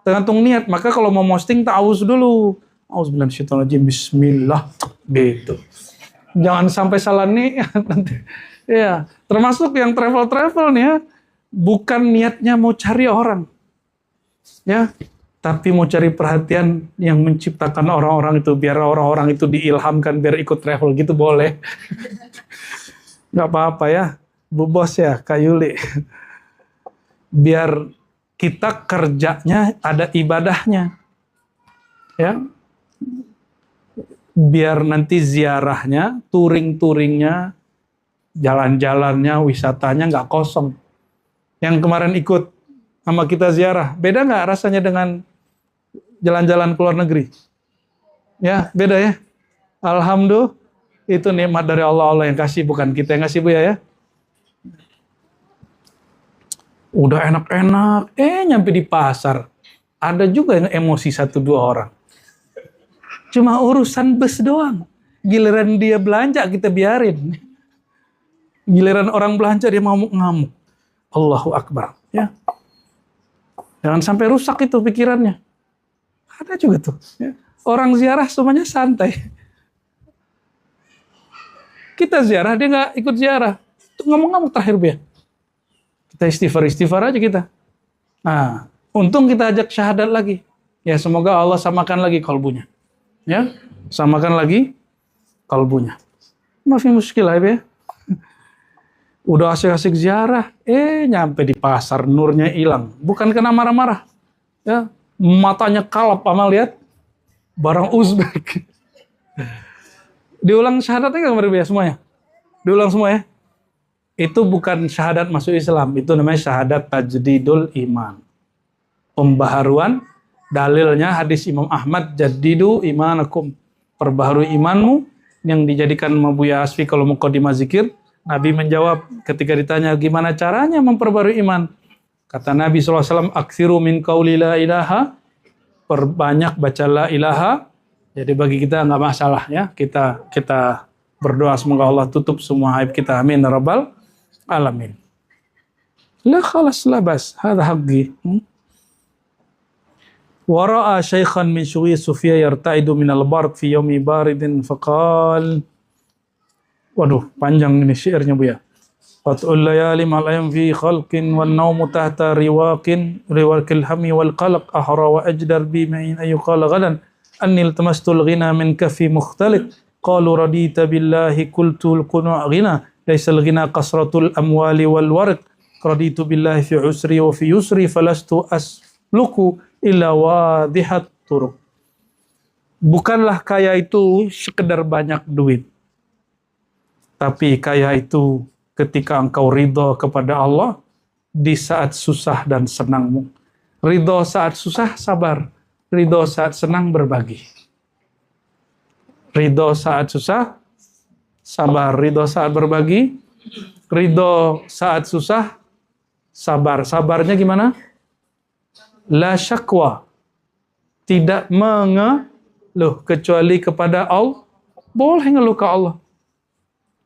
tergantung niat. Maka kalau mau posting ta'awuz dulu. Auzubillahi minasyaitonirrajim, bismillah gitu. Jangan sampai salah nih nanti. Ya, termasuk yang travel nih ya, bukan niatnya mau cari orang. Ya, tapi mau cari perhatian yang menciptakan orang-orang itu, biar orang-orang itu diilhamkan biar ikut travel gitu boleh. Nggak apa-apa ya, Bu Bos ya, Kak Yuli. Biar kita kerjanya ada ibadahnya. Ya. Biar nanti ziarahnya, touring-touringnya, jalan-jalannya, wisatanya nggak kosong. Yang kemarin ikut sama kita ziarah, beda nggak rasanya dengan jalan-jalan ke luar negeri? Ya, beda ya. Alhamdulillah, itu nikmat dari Allah yang kasih, bukan kita yang ngasih, Bu ya. Udah enak-enak, nyampe di pasar, ada juga yang emosi 1-2 orang. Cuma urusan bus doang. Giliran dia belanja kita biarin. Giliran orang belanja dia ngamuk-ngamuk. Allahu Akbar, ya. Jangan sampai rusak itu pikirannya. Ada juga tuh. Ya. Orang ziarah semuanya santai. Kita ziarah, dia nggak ikut ziarah. Itu ngomong-ngomong terakhir ya. Kita istighfar aja kita. Nah, untung kita ajak syahadat lagi. Ya semoga Allah samakan lagi kalbunya. Ya, samakan lagi kalbunya. Maafin muskilah ya. Udah asik-asik ziarah, nyampe di pasar nurnya hilang. Bukan kena marah-marah. Ya, matanya kalap sama lihat barang Uzbek. Diulang syahadatnya nggak berbeda semuanya? Diulang semua ya? Itu bukan syahadat masuk Islam, itu namanya syahadat tajdidul iman. Pembaharuan, dalilnya hadis Imam Ahmad, jadidu imanakum. Perbaharui imanmu, yang dijadikan Buya Asfi kalau muqaddimah zikir. Nabi menjawab ketika ditanya gimana caranya memperbarui iman. Kata Nabi SAW, aksiru min qauli la ilaha, perbanyak baca la ilaha. Jadi bagi kita nggak masalah ya, kita berdoa semoga Allah tutup semua aib kita, amin ya rabbal alamin. La khalas la bas, hadha haqqi. Wara'a syaikhan min syu'i Sufia yarta'idu minal bard fi yaumi baridin faqal. Waduh, panjang ini syairnya Bu ya. Fat'ul layali mal'ayam fi khalqin wal naumu tahta riwaqin riwaqil hami wal qalaq ahra wa ajdar bi ma'in ayyuqala ghadan annil tamastul ghina min kafi mukhtaliq qalu radita billahi qultul qunu' ghina laysal ghina kasratul amwali wal warq raditu billahi fi usri wa fi yusri falastu asluku illa wadihat turuq. Bukanlah kaya itu sekedar banyak duit, tapi kaya itu ketika engkau ridho kepada Allah, di saat susah dan senangmu. Ridho saat susah, sabar. Ridho saat senang, berbagi. Ridho saat susah, sabar. Ridho saat berbagi. Ridho saat susah, sabar. Sabarnya gimana? La syakwa. Tidak mengeluh kecuali kepada Allah. Boleh ngeluh ke Allah.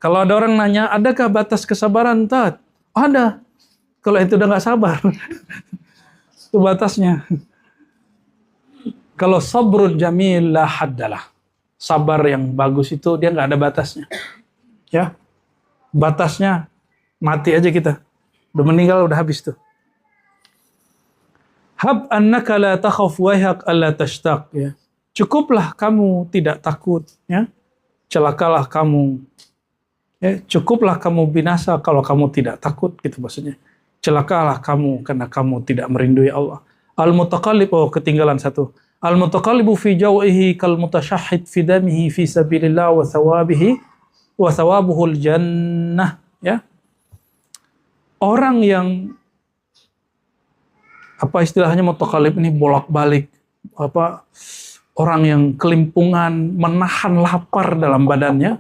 Kalau ada orang nanya, adakah batas kesabaran? Tat? Ada. Kalau itu udah nggak sabar. Itu batasnya. Kalau sabrun jamil la haddalah. Sabar yang bagus itu dia nggak ada batasnya. Ya. Batasnya mati aja kita. Udah meninggal udah habis tuh. Hab annaka la takhaf wahyak alla tashtaq, ya. Cukuplah kamu tidak takut, ya. Celakalah kamu. Ya, cukuplah kamu binasa kalau kamu tidak takut, gitu maksudnya. Celakalah kamu karena kamu tidak merindui Allah. Al-mutaqallib, oh ketinggalan satu. Al-mutaqallibu fi jaw'ihi kal mutasyahhid fi damihi fi sabilillah wa thawabihi wa thawabuhul jannah, ya. Orang yang apa istilahnya mutaqallib ini bolak-balik, apa orang yang kelimpungan, menahan lapar dalam badannya,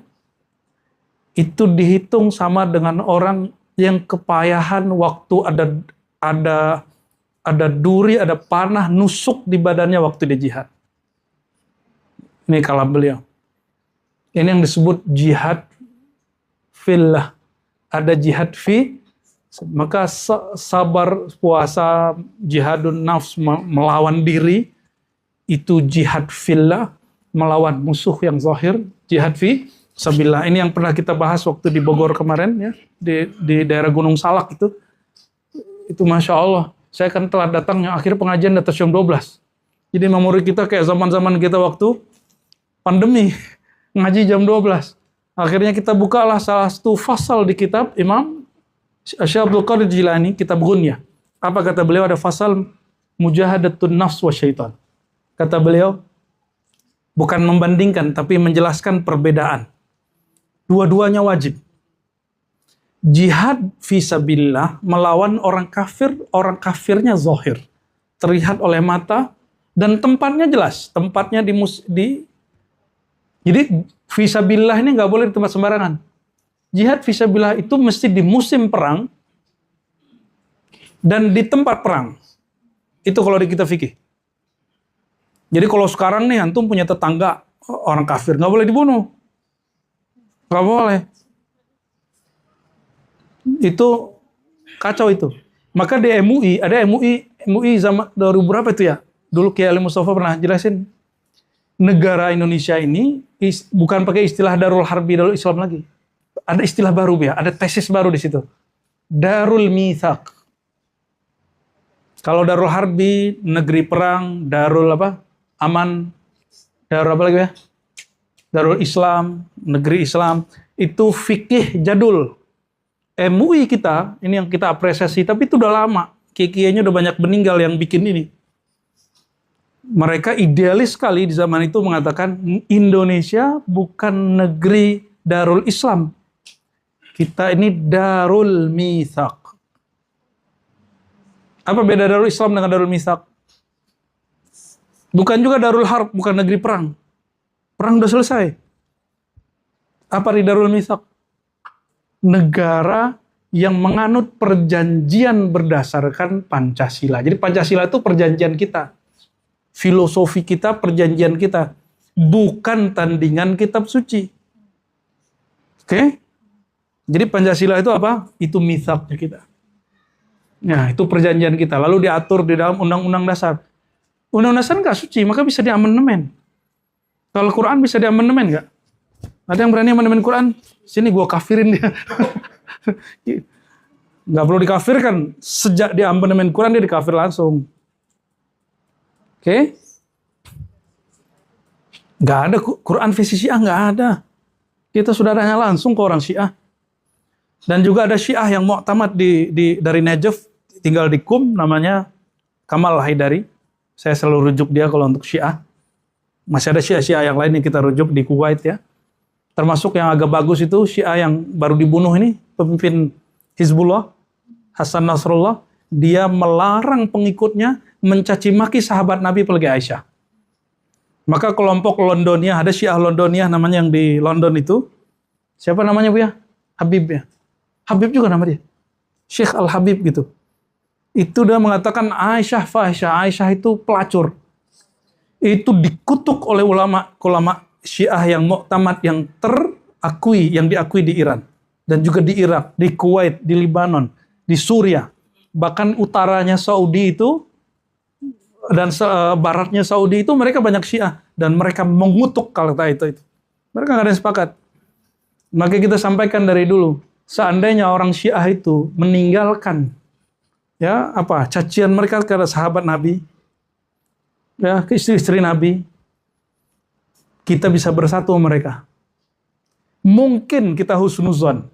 itu dihitung sama dengan orang yang kepayahan waktu ada duri, ada panah nusuk di badannya waktu dia jihad. Ini kalam beliau. Ini yang disebut jihad fillah. Ada jihad fi, maka sabar, puasa, jihadun nafs, melawan diri, itu jihad fillah, melawan musuh yang zahir, jihad fi sabilillah. Ini yang pernah kita bahas waktu di Bogor kemarin, ya, di daerah Gunung Salak itu Masya Allah. Saya kan telat datangnya, akhir pengajian datang jam 12. Jadi memori kita kayak zaman-zaman kita waktu pandemi, ngaji jam 12. Akhirnya kita bukalah salah satu fasal di kitab Imam Syekh Abdul Qadir Jilani, kitab Ghunyah. Apa kata beliau? Ada fasal mujahadatun nafs wa syaitan. Kata beliau, bukan membandingkan, tapi menjelaskan perbedaan. Dua-duanya wajib. Jihad fisabilillah melawan orang kafir, orang kafirnya zahir, terlihat oleh mata, dan tempatnya jelas. Tempatnya jadi fisabilillah ini nggak boleh di tempat sembarangan. Jihad fisabilillah itu mesti di musim perang dan di tempat perang. Itu kalau di kita fikih. Jadi kalau sekarang nih antum punya tetangga orang kafir, nggak boleh dibunuh, nggak boleh. Itu kacau itu. Maka di MUI ada MUI zaman 2000 berapa itu ya? Dulu Kiai Ali Mustafa pernah jelasin. Negara Indonesia ini bukan pakai istilah Darul Harbi, Darul Islam lagi. Ada istilah baru ya, ada tesis baru di situ. Darul Mitsaq. Kalau Darul Harbi, negeri perang, Darul apa? Aman. Darul apa lagi ya? Darul Islam, negeri Islam. Itu fikih jadul. MUI kita, ini yang kita apresiasi, tapi itu udah lama. Kiai-kiainya udah banyak meninggal yang bikin ini. Mereka idealis sekali di zaman itu mengatakan Indonesia bukan negeri Darul Islam. Kita ini Darul Mitsaq. Apa beda Darul Islam dengan Darul Mitsaq? Bukan juga Darul Harb, bukan negeri perang. Perang udah selesai. Apa di Darul Mitsaq? Negara yang menganut perjanjian berdasarkan Pancasila. Jadi Pancasila itu perjanjian kita. Filosofi kita, perjanjian kita. Bukan tandingan kitab suci. Oke? Jadi Pancasila itu apa? Itu mitsaqnya kita. Nah, itu perjanjian kita. Lalu diatur di dalam Undang-Undang Dasar. Undang-Undang Dasar nggak suci, maka bisa diamandemen. Kalau Quran bisa diamandemen nggak? Ada yang berani amandemen Quran? Sini gua kafirin dia. Nggak perlu dikafirkan. Sejak dia amandemen Quran, dia dikafir langsung. Oke? Nggak ada Quran versi Syiah, nggak ada. Kita sudah tanya langsung ke orang Syiah. Dan juga ada Syiah yang mu'tamad dari Najaf, tinggal di Qum, namanya Kamal Haidari. Saya selalu rujuk dia kalau untuk Syiah. Masih ada Syiah-Syiah yang lain yang kita rujuk di Kuwait ya. Termasuk yang agak bagus itu Syiah yang baru dibunuh ini, pemimpin Hizbullah. Hasan Nasrullah, dia melarang pengikutnya mencaci maki sahabat Nabi apalagi Aisyah. Maka kelompok Londonia, ada Syiah Londonia namanya yang di London itu. Siapa namanya Bu ya? Habib ya. Habib juga nama dia. Syekh Al-Habib gitu. Itu dia mengatakan Aisyah fahisyah, Aisyah itu pelacur. Itu dikutuk oleh ulama Syiah yang muktamad, yang terakui, yang diakui di Iran. Dan juga di Irak, di Kuwait, di Libanon, di Suriah. Bahkan utaranya Saudi itu, dan baratnya Saudi itu mereka banyak Syiah. Dan mereka mengutuk kata itu. Mereka nggak ada yang sepakat. Maka kita sampaikan dari dulu, seandainya orang Syiah itu meninggalkan cacian mereka kepada sahabat Nabi, ya, ke istri-istri Nabi, kita bisa bersatu mereka. Mungkin kita husnuzon.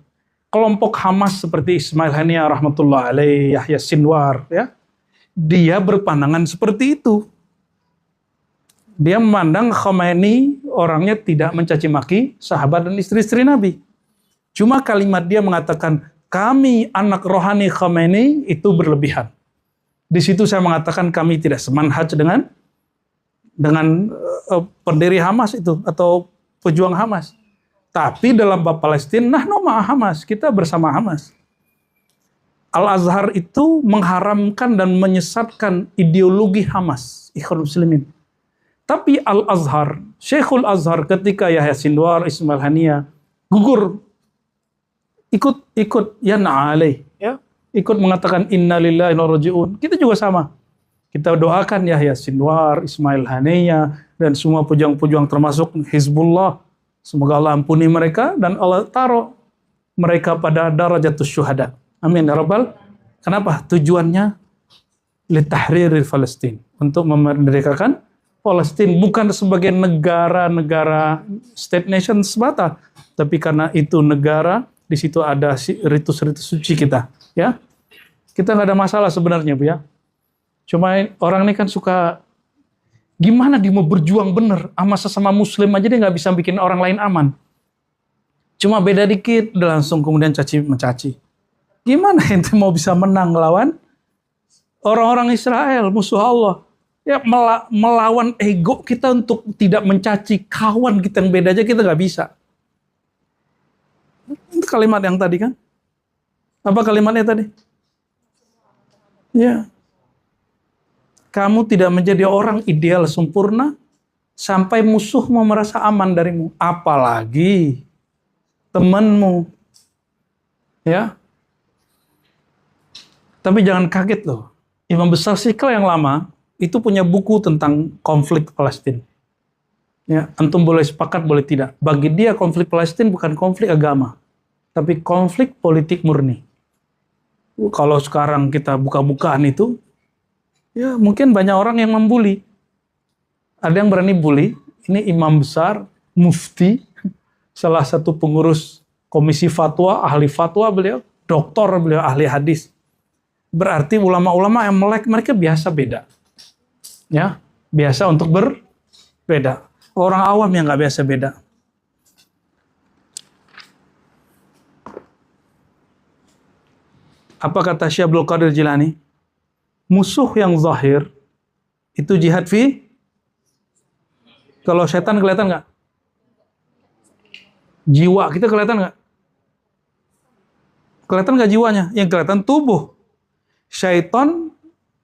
Kelompok Hamas seperti Ismail Haniyah rahmatullah alaih, Yahya Sinwar, ya, dia berpandangan seperti itu. Dia memandang Khomeini orangnya tidak mencaci maki sahabat dan istri-istri Nabi. Cuma kalimat dia mengatakan, kami anak rohani Khomeini itu berlebihan. Di situ saya mengatakan kami tidak semanhaj dengan pendiri Hamas itu atau pejuang Hamas. Tapi dalam bab Palestina, nahnu ma'a Hamas, kita bersama Hamas. Al-Azhar itu mengharamkan dan menyesatkan ideologi Hamas, Ikhwan Muslimin. Tapi Al-Azhar, Syekhul Azhar ketika Yahya Sinwar, Ismail Haniyah gugur, ikut ya na'alai, ya, ikut mengatakan innalillahi wa inna ilaihi raji'un. Kita juga sama. Kita doakan Yahya Sinwar, Ismail Haniyah, dan semua pejuang-pejuang termasuk Hizbullah. Semoga Allah ampuni mereka dan Allah taruh mereka pada darajatus syuhada. Amin ya rabbal. Kenapa? Tujuannya litahriril Palestin, untuk memerdekakan Palestina, bukan sebagai negara-negara state nation semata, tapi karena itu negara, di situ ada ritus-ritus suci kita, ya. Kita nggak ada masalah sebenarnya, Bu ya. Cuma orang ini kan suka gimana dia mau berjuang bener sama sesama muslim aja dia nggak bisa bikin orang lain aman. Cuma beda dikit udah langsung kemudian caci mencaci. Gimana ente mau bisa menang lawan orang-orang Israel, musuh Allah? Ya melawan ego kita untuk tidak mencaci kawan kita yang beda aja kita nggak bisa. Itu kalimat yang tadi kan? Apa kalimatnya tadi? Ya. Kamu tidak menjadi orang ideal sempurna sampai musuhmu merasa aman darimu, apalagi temanmu, ya. Tapi jangan kaget loh, Imam Besar Istiqlal yang lama itu punya buku tentang konflik Palestina. Ya, antum boleh sepakat boleh tidak. Bagi dia konflik Palestina bukan konflik agama, tapi konflik politik murni. Kalau sekarang kita buka-bukaan itu, ya mungkin banyak orang yang membuli. Ada yang berani bully. Ini imam besar, mufti, salah satu pengurus komisi fatwa, ahli fatwa beliau, doktor beliau, ahli hadis. Berarti ulama-ulama yang melek mereka biasa beda. Ya, biasa untuk berbeda. Orang awam yang nggak biasa beda. Apa kata Syekh Abdul Qadir Jilani? Musuh yang zahir itu jihad fi. Kalau setan kelihatan nggak? Jiwa kita kelihatan nggak? Kelihatan nggak jiwanya? Yang kelihatan tubuh. Syaitan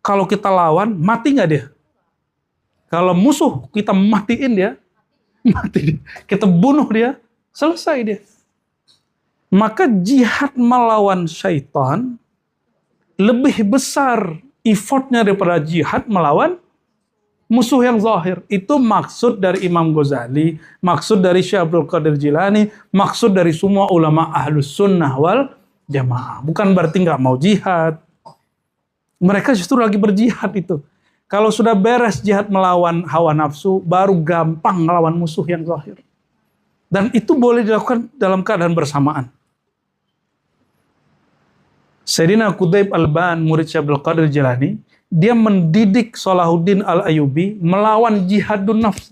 kalau kita lawan mati nggak dia? Kalau musuh kita matiin dia, mati dia. Kita bunuh dia, selesai dia. Maka jihad melawan syaitan lebih besar effortnya daripada jihad melawan musuh yang zahir. Itu maksud dari Imam Ghazali, maksud dari Syekh Abdul Qadir Jilani, maksud dari semua ulama ahlus sunnah wal jamaah. Bukan berarti nggak mau jihad. Mereka justru lagi berjihad itu. Kalau sudah beres jihad melawan hawa nafsu, baru gampang melawan musuh yang zahir. Dan itu boleh dilakukan dalam keadaan bersamaan. Sayyidina Qutb Al-Ban, murid Syekh Abdul Qadir Jilani, dia mendidik Salahuddin Al-Ayyubi melawan jihadun nafs,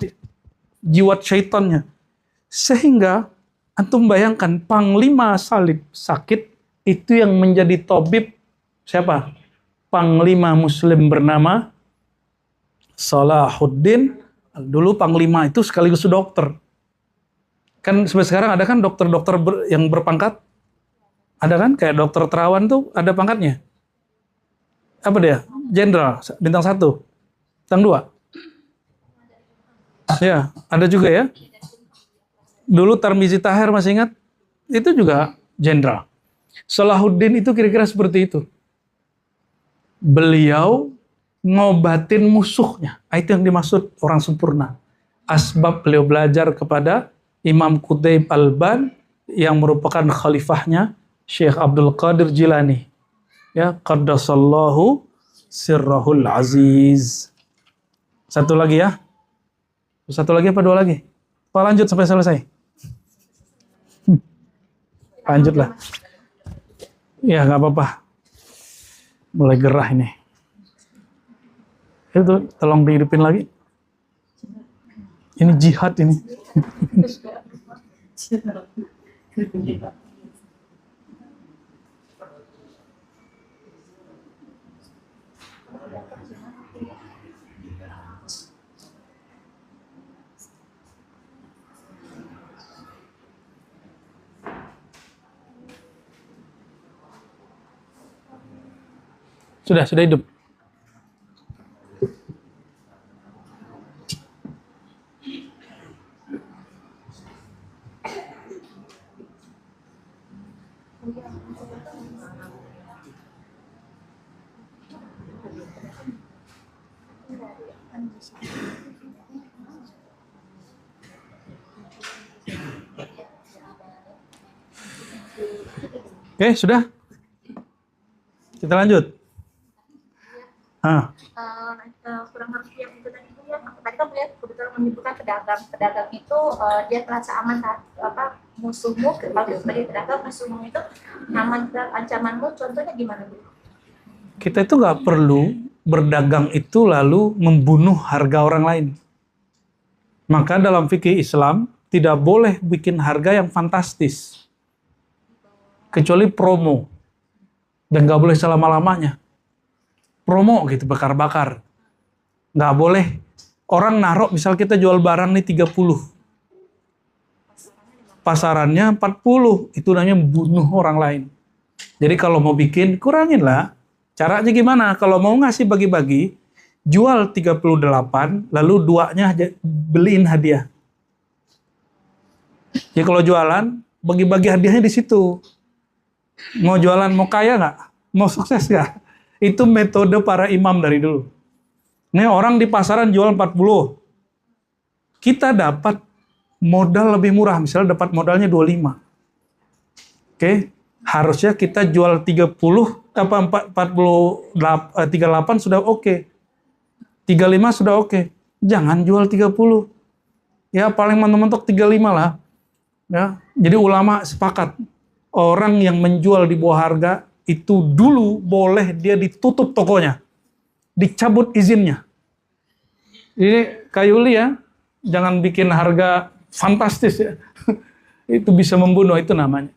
jiwat syaitannya. Sehingga antum bayangkan panglima salib sakit itu yang menjadi tabib Siapa? Panglima Muslim bernama Salahuddin. Dulu panglima itu sekaligus dokter. Kan sampai sekarang ada kan dokter-dokter yang berpangkat? Ada kan? Kayak dokter Terawan tuh ada pangkatnya. Apa dia? Jenderal, bintang 1. Bintang 2. Ya, ada juga ya. Dulu Tarmizi Tahir masih ingat? Itu juga jenderal. Salahuddin itu kira-kira seperti itu. Beliau ngobatin musuhnya. Itu yang dimaksud orang sempurna. Asbab beliau belajar kepada Imam Qutaib Al-Ban yang merupakan khalifahnya Syekh Abdul Qadir Jilani. Ya, qaddasallahu sirrahul aziz. Satu lagi ya. Satu lagi apa 2 lagi? Apa lanjut sampai selesai? Lanjutlah. Ya, nggak apa-apa. Mulai gerah ini. Itu tolong dihidupin lagi. Ini jihad ini. Sudah hidup. Oke, sudah? Kita lanjut. Kurang ngerti yang itu tadi ya. Tadi kan melihat kebetulan menyebutkan pedagang itu dia terasa aman saat musuhmu, kalau sebagai pedagang musuhmu itu aman dan ancamanmu, contohnya gimana Bu? Kita itu nggak perlu berdagang itu lalu membunuh harga orang lain. Maka dalam fikih Islam tidak boleh bikin harga yang fantastis, kecuali promo, dan nggak boleh selama-lamanya. Promo gitu, bakar-bakar. Nggak boleh. Orang naruh, misal kita jual barang nih 30. Pasarannya 40. Itu namanya bunuh orang lain. Jadi kalau mau bikin, kurangin lah. Caranya gimana? Kalau mau ngasih bagi-bagi, jual 38, lalu 2-nya beliin hadiah. Jadi kalau jualan, bagi-bagi hadiahnya di situ. Mau jualan, mau kaya nggak? Mau sukses nggak? Itu metode para imam dari dulu. Ini orang di pasaran jual 40. Kita dapat modal lebih murah. Misalnya dapat modalnya 25. Oke. Harusnya kita jual 38 sudah oke. 35 sudah oke. Jangan jual 30. Ya paling mentok-mentok 35 lah. Ya. Jadi ulama sepakat. Orang yang menjual di bawah harga itu dulu boleh dia ditutup tokonya, dicabut izinnya. Ini Kayuli ya, jangan bikin harga fantastis ya. Itu bisa membunuh, itu namanya.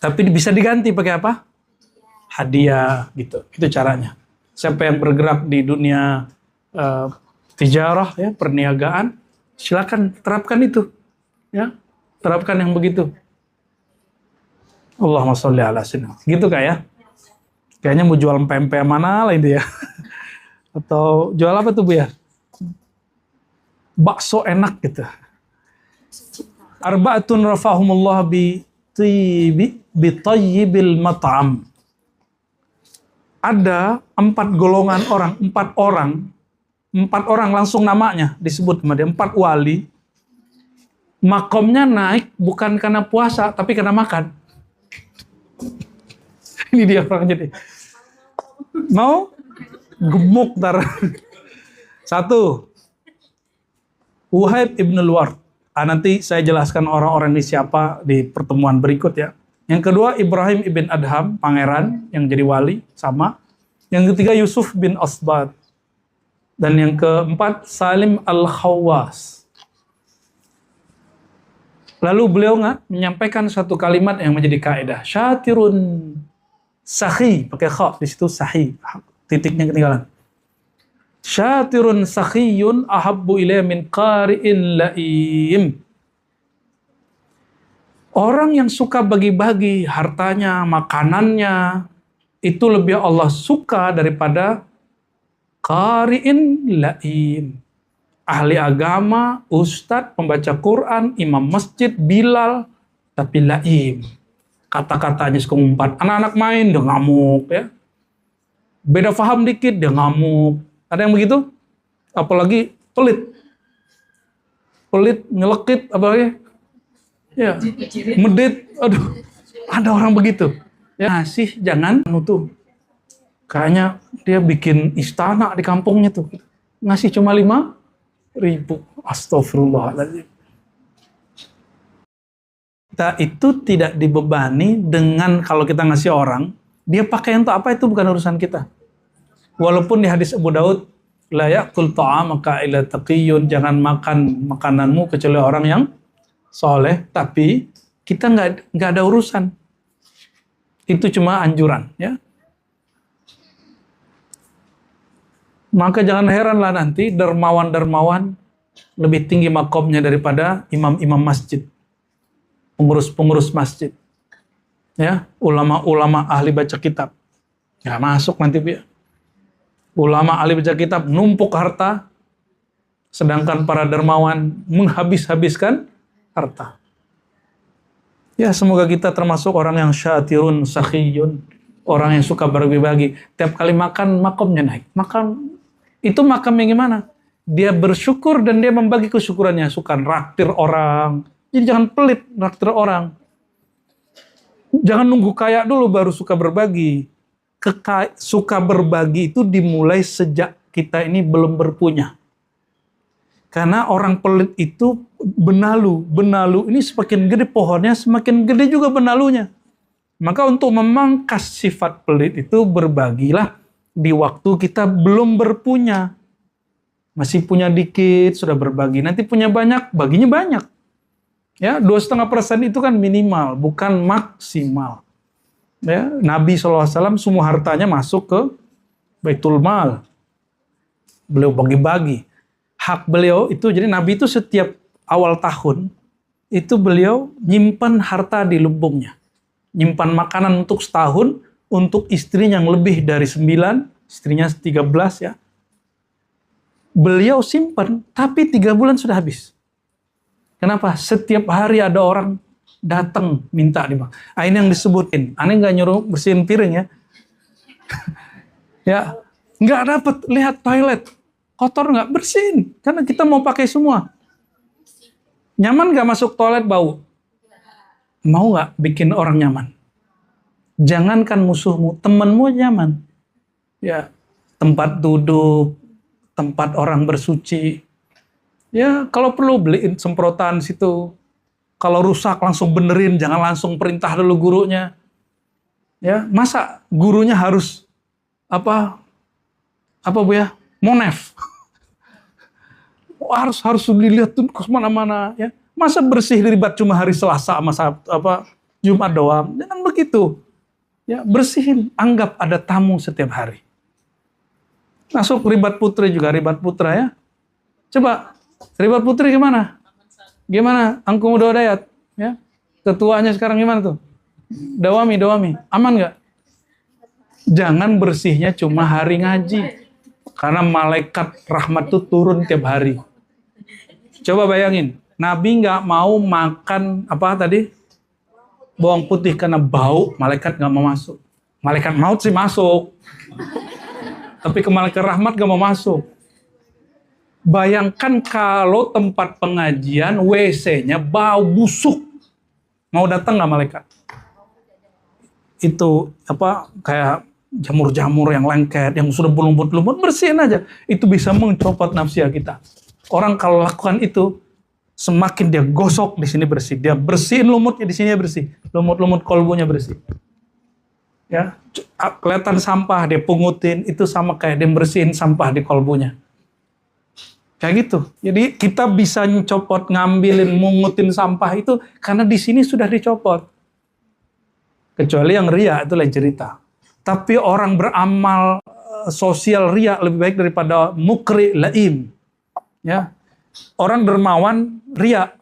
Tapi bisa diganti pakai apa? Hadiah gitu. Itu caranya. Siapa yang bergerak di dunia tijarah ya, perniagaan, silakan terapkan itu. Ya, terapkan yang begitu. Allahumma sholli ala sayyidina. Gitu Kak ya? Kayaknya mau jual pempek mana lah itu ya. Atau jual apa tuh Bu ya? Bakso enak gitu. Arba'atun rafahumullah bi tayyibil mat'am. Ada 4 golongan orang, 4 orang langsung namanya disebut sama dia, 4 wali. Makomnya naik bukan karena puasa, tapi karena makan. Ini dia orangnya deh. Mau gemuk ntar. 1. Wahib ibn al-Ward. Nanti saya jelaskan orang-orang ini siapa di pertemuan berikut ya. Yang kedua Ibrahim ibn Adham, pangeran yang jadi wali, sama. Yang ketiga Yusuf bin Asbad. Dan yang keempat Salim al-Khawwas. Lalu beliau menyampaikan satu kalimat yang menjadi kaidah. Syatirun Sakhi, pakai kha di situ sahi, titiknya ketinggalan. Syatirun sakhiyun ahabbu ilayya min qari'in la'im. Orang yang suka bagi-bagi hartanya, makanannya, itu lebih Allah suka daripada qari'in la'im. Ahli agama, ustadz, pembaca Quran, imam masjid, Bilal, tapi la'im. Kata-katanya suka ngumpat. Anak-anak main, dia ngamuk. Ya. Beda paham dikit, dia ngamuk. Ada yang begitu? Apalagi pelit. Pelit, nyelekit, apalagi? Ya, medit. Aduh, ada orang begitu. Ya, ngasih jangan nutup. Kayaknya dia bikin istana di kampungnya tuh. Ngasih cuma 5.000. Astagfirullahaladzim. Kita itu tidak dibebani dengan kalau kita ngasih orang, dia pakai untuk apa itu bukan urusan kita. Walaupun di hadis Abu Daud, la ya'kul ta'amaka illa taqiyyun, jangan makan makananmu kecuali orang yang soleh, tapi kita nggak ada urusan. Itu cuma anjuran, ya. Maka jangan heranlah nanti dermawan-dermawan lebih tinggi makomnya daripada imam-imam masjid, pengurus-pengurus masjid, ya, ulama-ulama ahli baca kitab. Ya masuk nanti dia. Ulama ahli baca kitab numpuk harta, sedangkan para dermawan menghabis-habiskan harta. Ya, semoga kita termasuk orang yang syatirun sakhiyun, orang yang suka berbagi-bagi. Tiap kali makan, makomnya naik. Makan, itu makamnya gimana? Dia bersyukur dan dia membagi kesyukurannya. Suka raktir orang. Jadi jangan pelit raktir orang. Jangan nunggu kaya dulu baru suka berbagi. Suka berbagi itu dimulai sejak kita ini belum berpunya. Karena orang pelit itu benalu. Benalu ini semakin gede pohonnya, semakin gede juga benalunya. Maka untuk memangkas sifat pelit itu berbagilah di waktu kita belum berpunya. Masih punya dikit, sudah berbagi. Nanti punya banyak, baginya banyak. Ya, 2,5% itu kan minimal, bukan maksimal. Ya, Nabi SAW semua hartanya masuk ke Baitul Mal. Beliau bagi-bagi. Hak beliau itu, jadi Nabi itu setiap awal tahun, itu beliau nyimpan harta di lumbungnya. Nyimpan makanan untuk setahun, untuk istrinya yang lebih dari 9, istrinya 13 ya. Beliau simpan, tapi 3 bulan sudah habis. Kenapa? Setiap hari ada orang datang minta dimakan. Ini yang disebutin. Aneh nggak nyuruh bersihin piring ya. Ya, nggak dapat lihat toilet kotor nggak bersihin karena kita mau pakai semua. Nyaman nggak masuk toilet bau? Mau nggak bikin orang nyaman? Jangankan musuhmu, temanmu nyaman. Ya, tempat duduk, tempat orang bersuci. Ya, kalau perlu beliin semprotan situ. Kalau rusak langsung benerin, jangan langsung perintah dulu gurunya. Ya, masa gurunya harus apa Bu ya? Monef. harus dilihat tuh ke mana-mana ya. Masa bersih diribat cuma hari Selasa sama Jumat doang. Jangan begitu. Ya, bersihin, anggap ada tamu setiap hari. Masuk ribat putri juga, ribat putra ya. Coba ribat putri gimana? Gimana? Angku Muda Dayat, ya. Ketuanya sekarang gimana tuh? Dawami. Aman nggak? Jangan bersihnya cuma hari ngaji. Karena malaikat rahmat itu turun tiap hari. Coba bayangin, Nabi nggak mau makan apa tadi? Bawang putih karena bau, malaikat nggak mau masuk. Malaikat maut sih masuk. Tapi ke malaikat rahmat nggak mau masuk. Bayangkan kalau tempat pengajian WC-nya bau busuk. Mau datang nggak malaikat? Itu kayak jamur-jamur yang lengket, yang sudah berlumut-lumut, bersihin aja. Itu bisa mencopot nafsiah kita. Orang kalau lakukan itu, semakin dia gosok di sini bersih, dia bersihin lumutnya di sini bersih, lumut-lumut kolbunya bersih. Ya, kelihatan sampah dia pungutin, itu sama kayak dia bersihin sampah di kolbunya. Kayak gitu. Jadi kita bisa mencopot, ngambilin, mungutin sampah itu karena di sini sudah dicopot. Kecuali yang ria itu lain cerita. Tapi orang beramal sosial riya lebih baik daripada mukri laim. Ya. Orang dermawan riya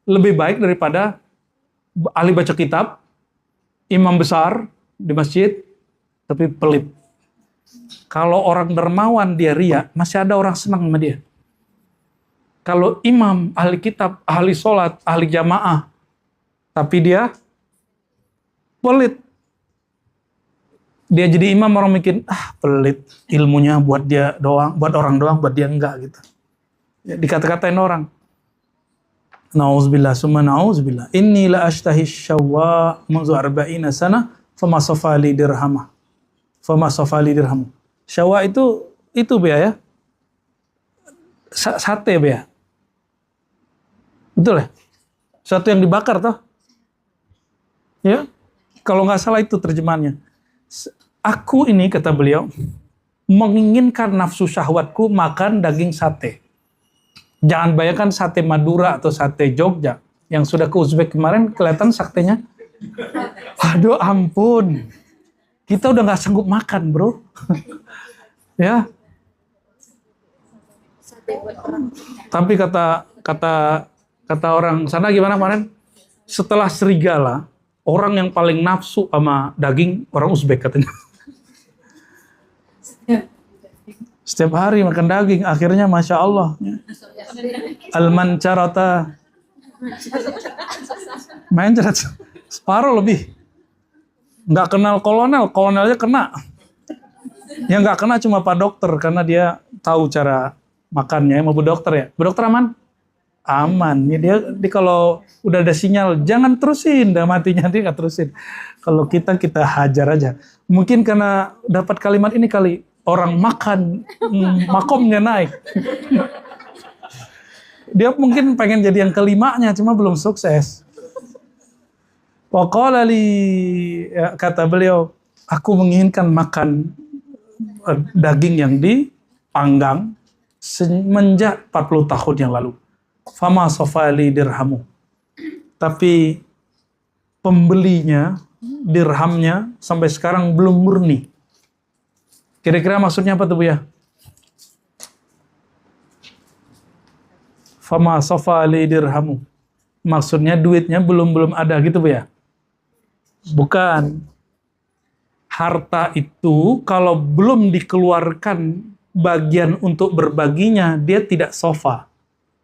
lebih baik daripada ahli baca kitab, imam besar di masjid, tapi pelit. Kalau orang dermawan dia riya, masih ada orang senang sama dia. Kalau imam, ahli kitab, ahli sholat, ahli jamaah, tapi dia pelit. Dia jadi imam, orang mikir, pelit, ilmunya buat dia doang, buat orang doang, buat dia enggak gitu. Ya, dikata-katain orang. Nauzubillah, summa nauzubillah. Inni la ashtahi syawwa munzu arba'ina sana, fama safali dirhamah. Fama safali dirhamu. Syawwa itu Bea ya? Sate Bea. Betul ya? Satu yang dibakar toh? Ya? Kalau nggak salah itu terjemahannya. Aku ini, kata beliau, menginginkan nafsu syahwatku makan daging sate. Jangan bayangkan sate Madura atau sate Jogja. Yang sudah ke Uzbek kemarin, kelihatan satenya. Aduh ampun. Kita udah nggak sanggup makan, bro. Ya. Tapi kata orang sana gimana kemarin? Setelah serigala, orang yang paling nafsu sama daging, orang Uzbek katanya. Setiap hari makan daging, akhirnya Masya Allah. Al-mancarata. Main cerat. Separuh lebih. Nggak kenal kolonel, kolonelnya kena. Yang nggak kena cuma Pak Dokter, karena dia tahu cara makannya. Mau Bu Dokter ya? Bu Dokter aman? Aman. Ya, dia kalau udah ada sinyal, jangan terusin. Dah matinya dia nggak terusin. Kalau kita hajar aja. Mungkin karena dapat kalimat ini kali, orang makan, makomnya naik. Dia mungkin pengen jadi yang kelimanya, cuma belum sukses. Waqala li, ya, kata beliau, aku menginginkan makan daging yang dipanggang semenjak 40 tahun yang lalu. Fama sofali dirhamu. Tapi pembelinya, dirhamnya, sampai sekarang belum murni. Kira-kira maksudnya apa tuh Bu ya? Fama sofali dirhamu. Maksudnya duitnya belum ada gitu Bu ya? Bukan. Harta itu kalau belum dikeluarkan bagian untuk berbaginya, dia tidak sofa.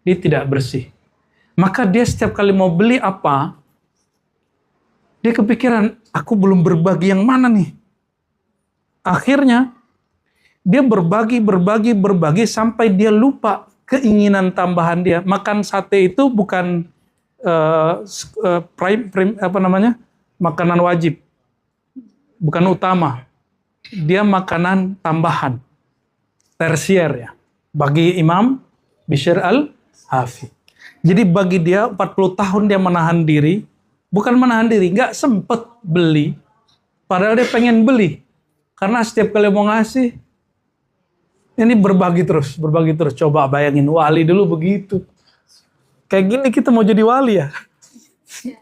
Dia tidak bersih. Maka dia setiap kali mau beli apa, dia kepikiran, aku belum berbagi yang mana nih? Akhirnya, dia berbagi sampai dia lupa keinginan tambahan dia. Makan sate itu bukan makanan wajib, bukan utama. Dia makanan tambahan, tersier ya. Bagi Imam Bishr al-Hafi. Jadi bagi dia 40 tahun dia menahan diri, bukan menahan diri, nggak sempet beli, padahal dia pengen beli. Karena setiap kali mau ngasih, ini berbagi terus. Coba bayangin, wali dulu begitu. Kayak gini kita mau jadi wali ya?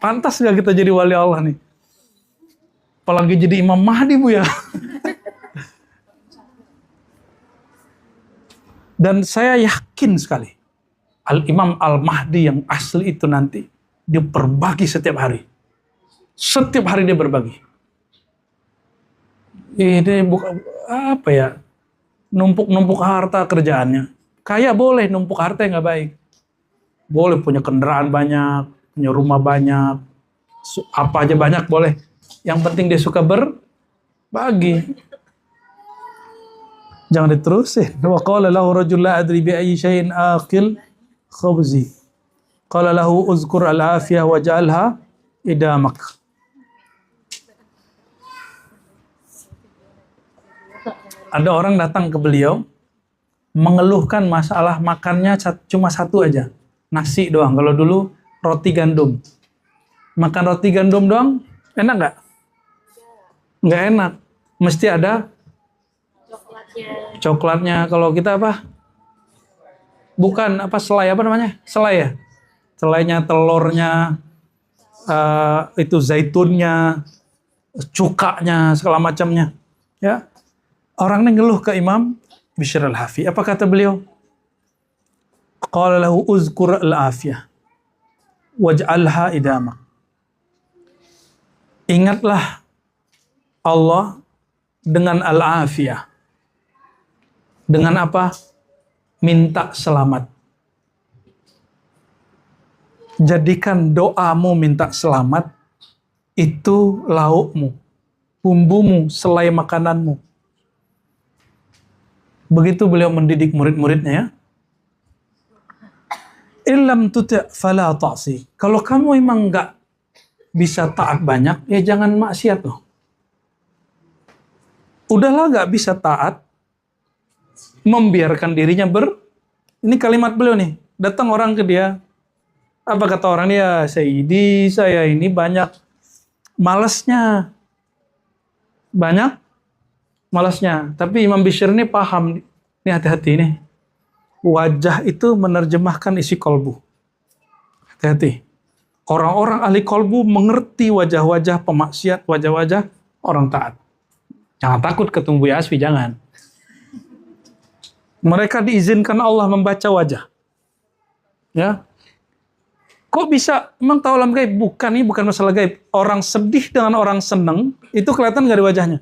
Pantas nggak kita jadi wali Allah nih? Apalagi jadi Imam Mahdi Bu ya? Dan saya yakin sekali, Al-Imam Al-Mahdi yang asli itu nanti, dia berbagi setiap hari. Setiap hari dia berbagi. Ini bukan, apa ya, numpuk harta kerjaannya. Kaya boleh, numpuk harta yang nggak baik. Boleh punya kendaraan banyak, punya rumah banyak, apa aja banyak boleh. Yang penting dia suka berbagi. Jangan diterusin. Wa qala lahu rajul la adri bi ayyi syai'in aqil khubzi. Qala lahu uzkur al-afiyah waj'alha idamak. Ada orang datang ke beliau mengeluhkan masalah makannya cuma satu aja, nasi doang. Kalau dulu roti gandum. Makan roti gandum doang enak nggak? Nggak enak. Mesti ada coklatnya. Kalau kita apa? Bukan apa, selai apa namanya? Selai ya? Selainya, telurnya, itu zaitunnya. cukanya, segala macamnya. Ya, orang ini ngeluh ke Imam Bishr al-Hafi. Apa kata beliau? Qala lahu uzkur al-afiyah waj'alha idama. Ingatlah Allah dengan al-afiyah. Dengan apa? Minta selamat. Jadikan doamu minta selamat itu laukmu, bumbumu, selai makananmu. Begitu beliau mendidik murid-muridnya ya. Illam tuti' fala ta'si. Kalau kamu emang nggak bisa taat banyak, ya jangan maksiat loh. Udahlah nggak bisa taat, membiarkan dirinya Ini kalimat beliau nih. Datang orang ke dia, apa kata orang dia? Sayyidi, saya ini banyak malasnya. Banyak malasnya. Tapi Imam Bishr ini paham. Ini hati-hati nih. Wajah itu menerjemahkan isi kolbu. Hati-hati. Orang-orang ahli kolbu mengerti wajah-wajah pemaksiat, wajah-wajah orang taat. Jangan takut ketemu Buya Asfi, jangan. Mereka diizinkan Allah membaca wajah. Ya. Kok bisa? Emang tahu alam gaib? Bukan, ini bukan masalah gaib. Orang sedih dengan orang senang, itu kelihatan nggak di wajahnya?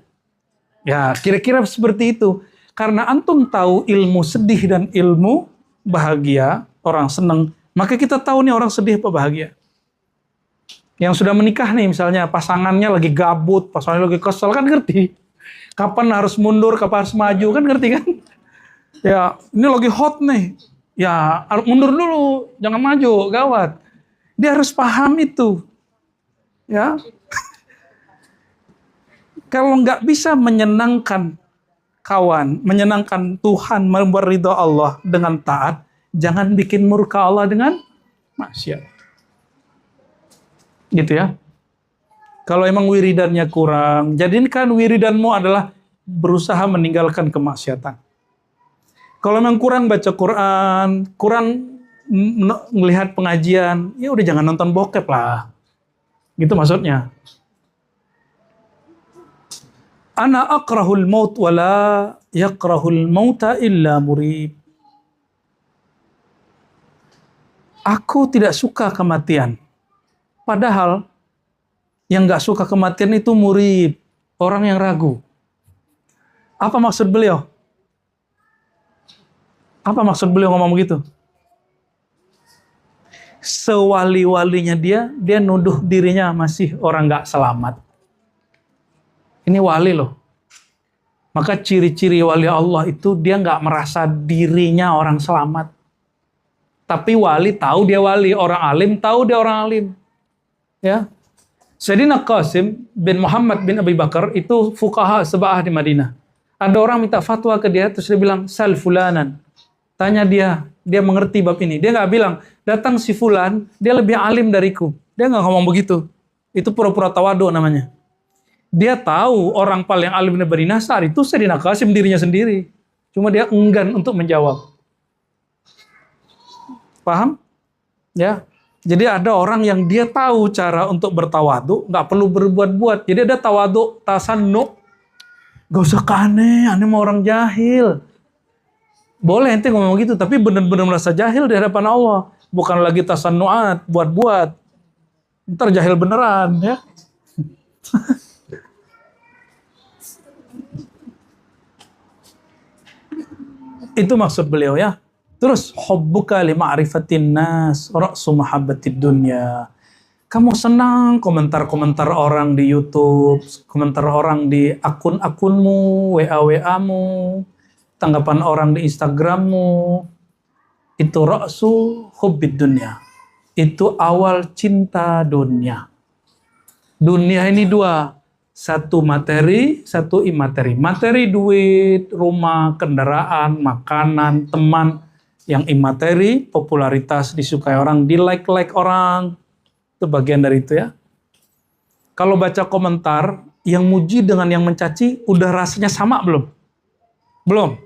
Ya, kira-kira seperti itu. Karena antum tahu ilmu sedih dan ilmu bahagia, orang senang, maka kita tahu nih orang sedih apa bahagia. Yang sudah menikah nih, misalnya pasangannya lagi gabut, pasangannya lagi kesel, kan ngerti. Kapan harus mundur, kapan harus maju, kan ngerti kan? Ya, ini lagi hot nih. Ya, mundur dulu, jangan maju, gawat. Dia harus paham itu. Ya. Kalau nggak bisa menyenangkan kawan, menyenangkan Tuhan, membuat ridha Allah dengan taat, jangan bikin murka Allah dengan maksiat. Gitu ya. Kalau emang wiridannya kurang, jadikan wiridanmu adalah berusaha meninggalkan kemaksiatan. Kalau memang kurang baca Quran, kurang melihat pengajian, ya udah jangan nonton bokep lah. Gitu maksudnya. Ana akrahul maut wala yakrahul mauta illa murib. Aku tidak suka kematian. Padahal yang gak suka kematian itu murib, orang yang ragu. Apa maksud beliau? Apa maksud beliau ngomong begitu? Sewali-walinya dia nuduh dirinya masih orang gak selamat. Ini wali loh. Maka ciri-ciri wali Allah itu dia nggak merasa dirinya orang selamat. Tapi wali tahu dia wali, orang alim tahu dia orang alim. Ya. Sayyidina Qasim bin Muhammad bin Abi Bakar itu fuqaha seba'ah di Madinah. Ada orang minta fatwa ke dia, terus dia bilang, sal fulanan. Tanya dia mengerti bab ini. Dia nggak bilang, datang si fulan, dia lebih alim dariku. Dia nggak ngomong begitu. Itu pura-pura tawadu namanya. Dia tahu orang paling alim di Madinah saat itu Sayyidina Qasim dirinya sendiri. Cuma dia enggan untuk menjawab. Paham? Ya. Jadi ada orang yang dia tahu cara untuk bertawadu, nggak perlu berbuat-buat. Jadi ada tawadu tasannu. Gak usah aneh mah orang jahil. Boleh ente ngomong gitu, tapi benar-benar merasa jahil di hadapan Allah. Bukan lagi tasannuat, buat-buat. Ntar jahil beneran, ya. Itu maksud beliau ya. Terus hubbuka li ma'rifatin nas ra'su mahabbatid dunya. Kamu senang komentar-komentar orang di YouTube, komentar orang di akun-akunmu, WA-WA-mu, tanggapan orang di Instagrammu. Itu ra'su hubbid dunya. Itu awal cinta dunia. Dunia ini dua. Satu materi, satu imateri. Materi duit, rumah, kendaraan, makanan, teman. Yang imateri, popularitas, disukai orang, di-like orang. Itu bagian dari itu ya. Kalau baca komentar, yang muji dengan yang mencaci, udah rasanya sama belum? Belum.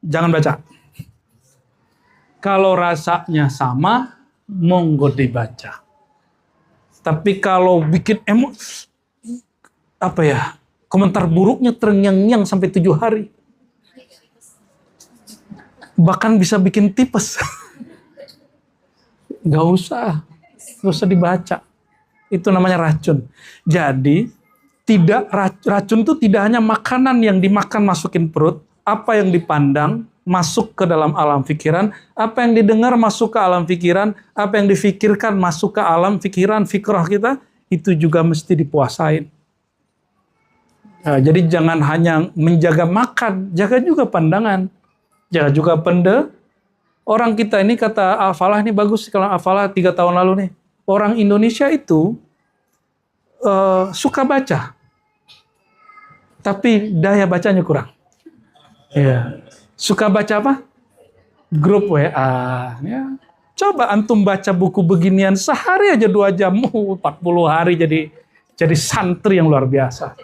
Jangan baca. Kalau rasanya sama, monggo dibaca. Tapi kalau bikin emosi, apa ya, komentar buruknya terngiang-ngiang sampai 7 hari. Bahkan bisa bikin tipes. Gak usah dibaca. Itu namanya racun. Jadi racun itu tidak hanya makanan yang dimakan masukin perut, apa yang dipandang masuk ke dalam alam pikiran, apa yang didengar masuk ke alam pikiran, apa yang difikirkan masuk ke alam pikiran, fikrah kita, itu juga mesti dipuasain. Nah, jadi jangan hanya menjaga makan, jaga juga pandangan, jaga juga Orang kita ini, kata Al-Falah ini bagus, kalau Al-Falah 3 tahun lalu nih, orang Indonesia itu suka baca, tapi daya bacanya kurang. Ya. Suka baca apa? Grup WA. Ya. Coba antum baca buku beginian sehari aja 2 jam, 40 hari jadi santri yang luar biasa.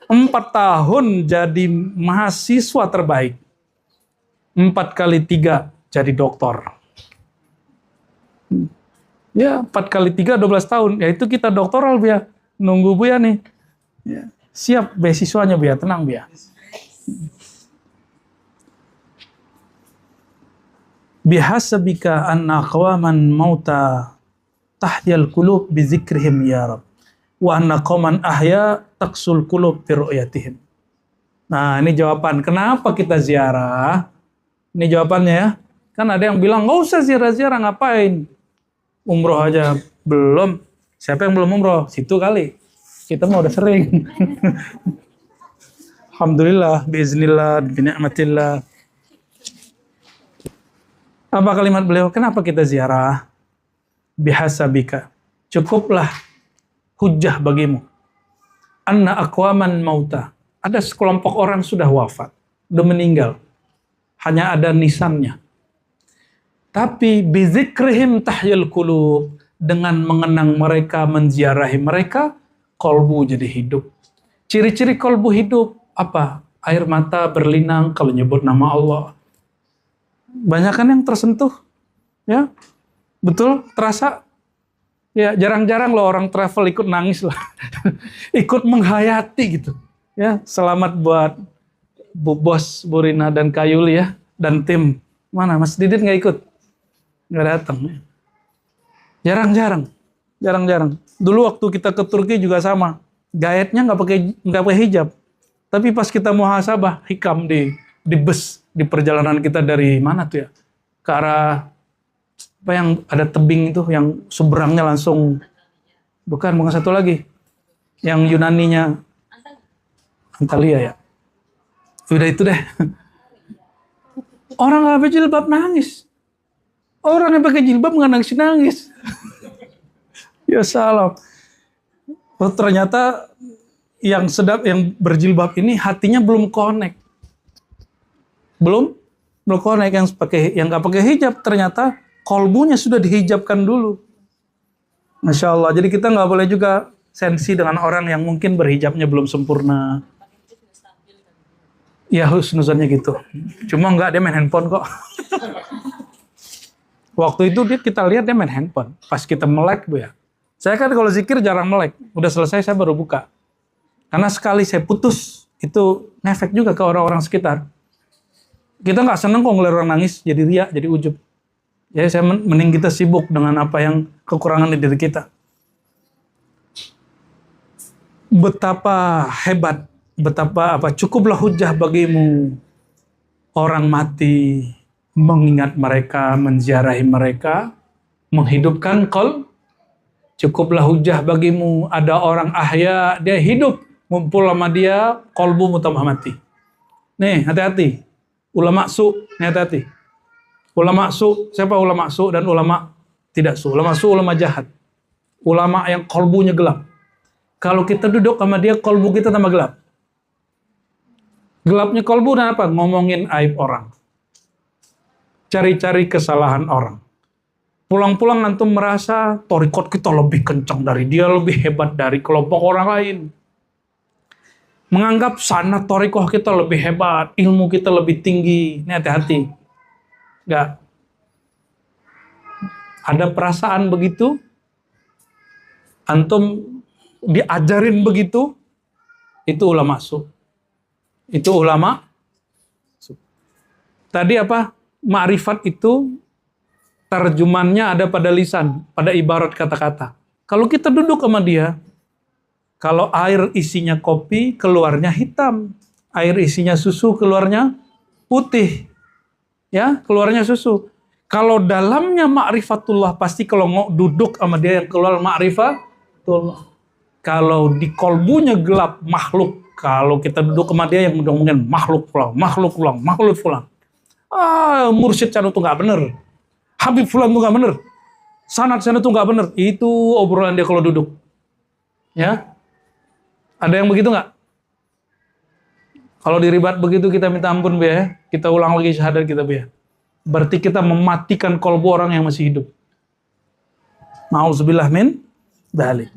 4 tahun jadi mahasiswa terbaik. 4 kali 3 jadi doktor. Ya, 4 kali 3, 12 tahun. Ya itu kita doktoral, Bia. Nunggu Buya nih. Ya. Siap beasiswanya, Bia. Tenang, Bia. Bihasabika anna qawaman mauta tahyal qulub bi zikrihim ya Rab. Wa anna qauman ahya taqsul qulub bi ru'yatihim. Nah, ini jawaban kenapa kita ziarah. Ini jawabannya ya. Kan ada yang bilang, nggak usah ziarah-ziarah, ngapain? Umroh aja belum. Siapa yang belum umroh? Situ kali. Kita mah udah sering. Alhamdulillah, biiznillah, bini'matillah. Apa kalimat beliau? Kenapa kita ziarah? Bihasabika. Cukuplah hujjah bagimu. Anna aqwaman mauta. Ada sekelompok orang sudah wafat. Sudah meninggal. Hanya ada nisannya. Tapi bizikrihim tahyal qulub, dengan mengenang mereka, menziarahi mereka, kolbu jadi hidup. Ciri-ciri kolbu hidup apa? Air mata berlinang kalau nyebut nama Allah. Banyak kan yang tersentuh, ya betul, terasa. Ya jarang-jarang loh orang travel ikut nangis lah, ikut menghayati gitu. Ya selamat buat Bu Bos, Bu Rina dan Kayuli ya, dan tim. Mana Mas Didit nggak ikut? Nggak datang. Jarang-jarang. Dulu waktu kita ke Turki juga sama. Gaetnya nggak pakai hijab. Tapi pas kita muhasabah, hikam di bus, di perjalanan kita dari mana tuh ya? Ke arah apa yang ada tebing itu, yang seberangnya langsung, bukan satu lagi. Yang Yunaninya Antalya ya. Udah itu deh. Orang nggak pakai jilbab nangis. Orang yang pakai jilbab nggak nangis. Ya salam. Oh, ternyata yang berjilbab ini hatinya belum connect. Belum connect. Yang nggak pakai hijab ternyata kolbunya sudah dihijabkan dulu. Masya Allah. Jadi kita nggak boleh juga sensi dengan orang yang mungkin berhijabnya belum sempurna. Ya husnuzannya gitu. Cuma nggak, dia main handphone kok. Waktu itu kita lihat dia main handphone. Pas kita melek, Bu ya. Saya kan kalau zikir jarang melek. Udah selesai saya baru buka. Karena sekali saya putus, itu ngefek juga ke orang-orang sekitar. Kita nggak seneng kok ngeliat orang nangis, jadi riak, jadi ujub. Jadi saya mending kita sibuk dengan apa yang kekurangan di diri kita. Betapa hebat, cukuplah hujjah bagimu orang mati, mengingat mereka, menziarahi mereka, menghidupkan cukuplah hujjah bagimu ada orang ahya, dia hidup, ngumpul sama dia, kolbu tambah mati. Nih, hati-hati. Ulama su, nih hati-hati. Ulama su, siapa ulama su dan ulama tidak su? Ulama su, ulama jahat. Ulama yang kolbunya gelap. Kalau kita duduk sama dia, kolbu kita tambah gelap. Gelapnya kolbu dan apa? Ngomongin aib orang. Cari-cari kesalahan orang. Pulang-pulang antum merasa torikot kita lebih kencang dari dia, lebih hebat dari kelompok orang lain. Menganggap sana torikoh kita lebih hebat, ilmu kita lebih tinggi. Ini hati-hati. Enggak. Ada perasaan begitu, antum diajarin begitu, Itu ulama su. Itu ulama su. Tadi apa? Ma'rifat itu terjemahannya ada pada lisan, pada ibarat kata-kata. Kalau kita duduk sama dia, kalau air isinya kopi, keluarnya hitam. Air isinya susu, keluarnya putih. Ya, keluarnya susu. Kalau dalamnya ma'rifatullah, pasti kalau mau duduk sama dia yang keluar ma'rifatullah. Kalau di kolbunya gelap, makhluk. Kalau kita duduk sama dia yang mungkin makhluk pulang, makhluk pulang, makhluk pulang. Mursyid sana tuh nggak bener. Habib fulan tuh nggak bener. Sanad sana tuh nggak bener. Itu obrolan dia kalau duduk. Ya, ada yang begitu nggak? Kalau diribat begitu kita minta ampun ya. Kita ulang lagi syahadat kita ya. Berarti kita mematikan kolbu orang yang masih hidup. Nauzubillah min dzalik.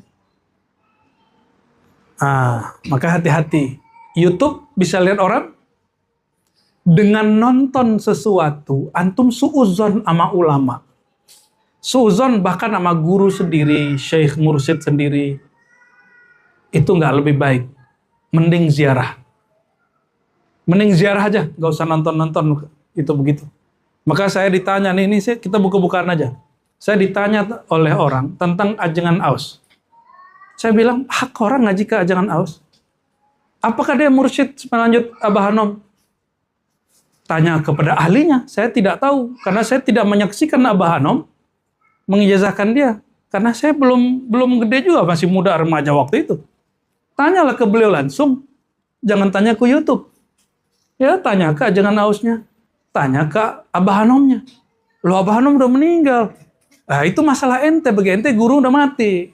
Maka hati-hati. YouTube bisa lihat orang dengan nonton sesuatu, antum suuzon sama ulama. Suuzon bahkan sama guru sendiri, syekh mursyid sendiri. Itu nggak lebih baik. Mending ziarah. Mending ziarah aja, nggak usah nonton-nonton. Itu begitu. Maka saya ditanya, ini kita buka-bukaan aja. Saya ditanya oleh orang tentang ajengan aus. Saya bilang, hak orang ngaji ke ajengan aus. Apakah dia mursyid melanjut Abah Hanom? Tanya kepada ahlinya, saya tidak tahu. Karena saya tidak menyaksikan Abah Hanom mengijazahkan dia. Karena saya belum gede juga, masih muda remaja waktu itu. Tanyalah ke beliau langsung. Jangan tanya ke YouTube. Ya, tanya ke ajengan ausnya. Tanya ke Abah Hanomnya. Loh, Abah Hanom udah meninggal. Nah, itu masalah ente. Bagi ente guru udah mati.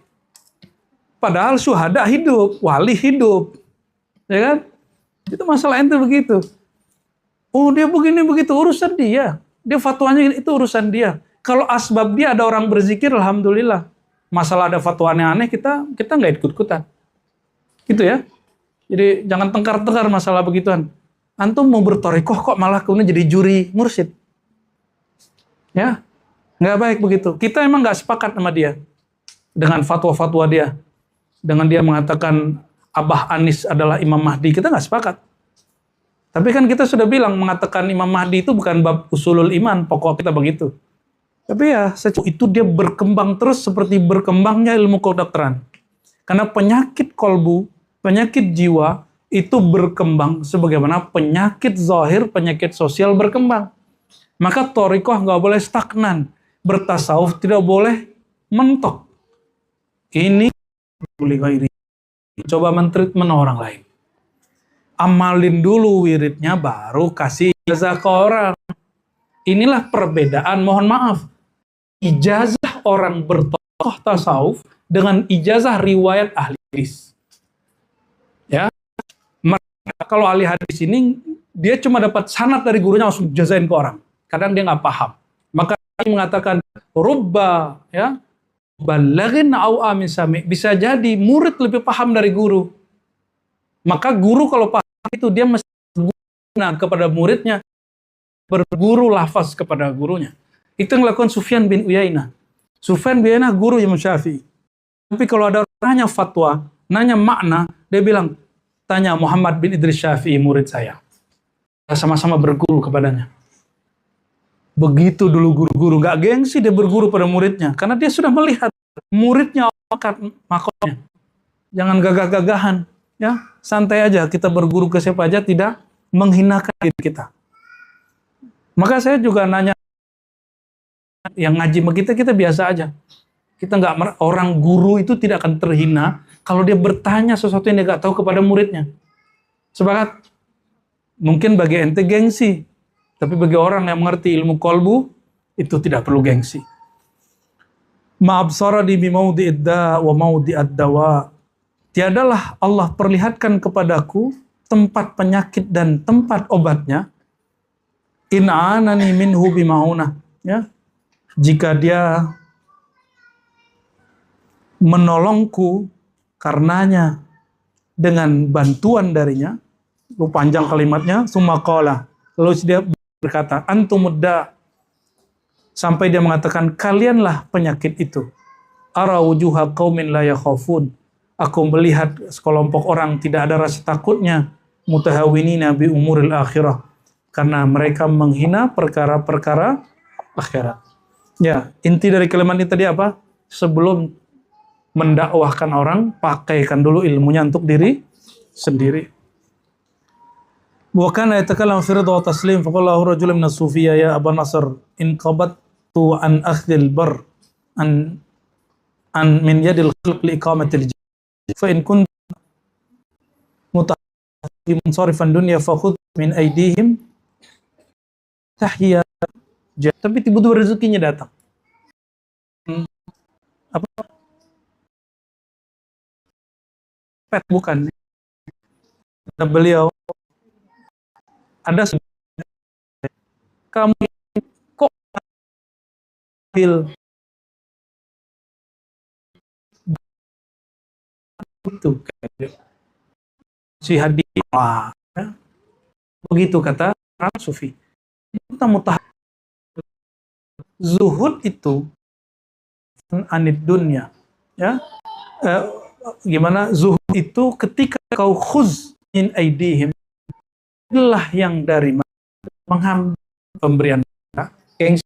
Padahal syuhada hidup, wali hidup. Ya kan? Itu masalah ente begitu. Oh, dia begini begitu, urusan dia. Dia fatwanya itu urusan dia. Kalau asbab dia ada orang berzikir, alhamdulillah. Masalah ada fatwa aneh-aneh, kita nggak ikut-ikutan. Gitu ya. Jadi jangan tengkar-tengkar masalah begituan. Antum mau bertorikoh kok malah kemudian jadi juri mursyid. Ya, nggak baik begitu. Kita emang nggak sepakat sama dia. Dengan fatwa-fatwa dia. Dengan dia mengatakan Abah Anis adalah Imam Mahdi, kita nggak sepakat. Tapi kan kita sudah bilang mengatakan Imam Mahdi itu bukan bab usulul iman, pokok kita begitu. Tapi ya, itu dia berkembang terus seperti berkembangnya ilmu kedokteran. Karena penyakit kolbu, penyakit jiwa, itu berkembang sebagaimana penyakit zahir, penyakit sosial berkembang. Maka thorikoh nggak boleh stagnan. Bertasawuf tidak boleh mentok. Ini boleh gairi. Coba mentreatment orang lain. Amalin dulu wiridnya, baru kasih ijazah ke orang. Inilah perbedaan, mohon maaf. Ijazah orang bertokoh tasawuf dengan ijazah riwayat ahli hadis. Ya, kalau ahli hadis ini dia cuma dapat sanad dari gurunya langsung jazain ke orang. Kadang dia nggak paham. Maka dia mengatakan rubba, ya, balagin au amin sami. Bisa jadi murid lebih paham dari guru. Maka guru kalau paham itu dia mesti berguna kepada muridnya, berguru lafaz kepada gurunya. Itu yang dilakukan Sufyan bin Uyainah. Sufyan bin Uyainah guru Imam Syafi'i. Tapi kalau ada orang nanya fatwa, nanya makna, dia bilang, tanya Muhammad bin Idris Syafi'i murid saya. Sama-sama berguru kepadanya. Begitu dulu guru-guru, gak gengsi dia berguru pada muridnya. Karena dia sudah melihat muridnya makomnya. Jangan gagah-gagahan. Ya, santai aja, kita berguru ke siapa aja, tidak menghinakan diri kita. Maka saya juga nanya, yang ngaji sama kita biasa aja. Kita nggak, orang guru itu tidak akan terhina kalau dia bertanya sesuatu yang dia nggak tahu kepada muridnya. Sepakat? Mungkin bagi ente gengsi, tapi bagi orang yang mengerti ilmu kolbu, itu tidak perlu gengsi. Ma'absara di bimaudi idda wa maudi ad-dawa. Tiadalah Allah perlihatkan kepadaku tempat penyakit dan tempat obatnya. In'anani minhu bimaunah. Ya. Jika dia menolongku karenanya dengan bantuan darinya, lu panjang kalimatnya, sumaqala. Lalu dia berkata, antumudda. Sampai dia mengatakan, kalianlah penyakit itu. Ara wujuha qaumin la yakhafun. Aku melihat sekelompok orang tidak ada rasa takutnya, mutahawinina bi umuril akhirah, karena mereka menghina perkara-perkara akhirat. Ya, inti dari kalimat ini tadi apa? Sebelum mendakwahkan orang, pakaikan dulu ilmunya untuk diri sendiri. Wa kana yatakallamu fi ridha wa taslim faqala lahu rajulun min as-sufiyya ya Aba Nasr in qabattu an akhdhil bar an min yadil khalq li iqamatil jannah fa in kunta munsarifan dunya fakhudh min aydihim tahiyya. Tapi tiba-tiba rezekinya datang. Apa? Pet bukan. Kata beliau, ada kamu kok ambil itu si hadiah. Begitu kata orang sufi. Kita mutah zuhud itu anid dunya, ya. Gimana zuhud itu ketika kau khuz min aidihim, itulah yang dari mengambil pemberian yang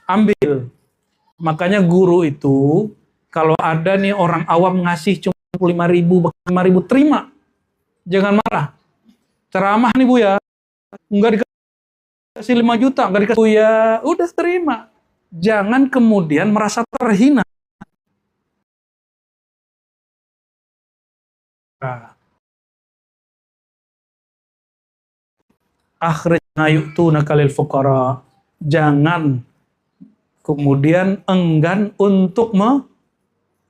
ambil. Makanya guru itu kalau ada nih orang awam ngasih cuma 5.000, 5.000 terima, jangan marah. Ceramah nih Bu ya, enggak dikasih 5 juta, enggak dikasih Bu ya, udah terima. Jangan kemudian merasa terhina. Akhirnya yu'tuna kalil fuqara. Jangan kemudian enggan untuk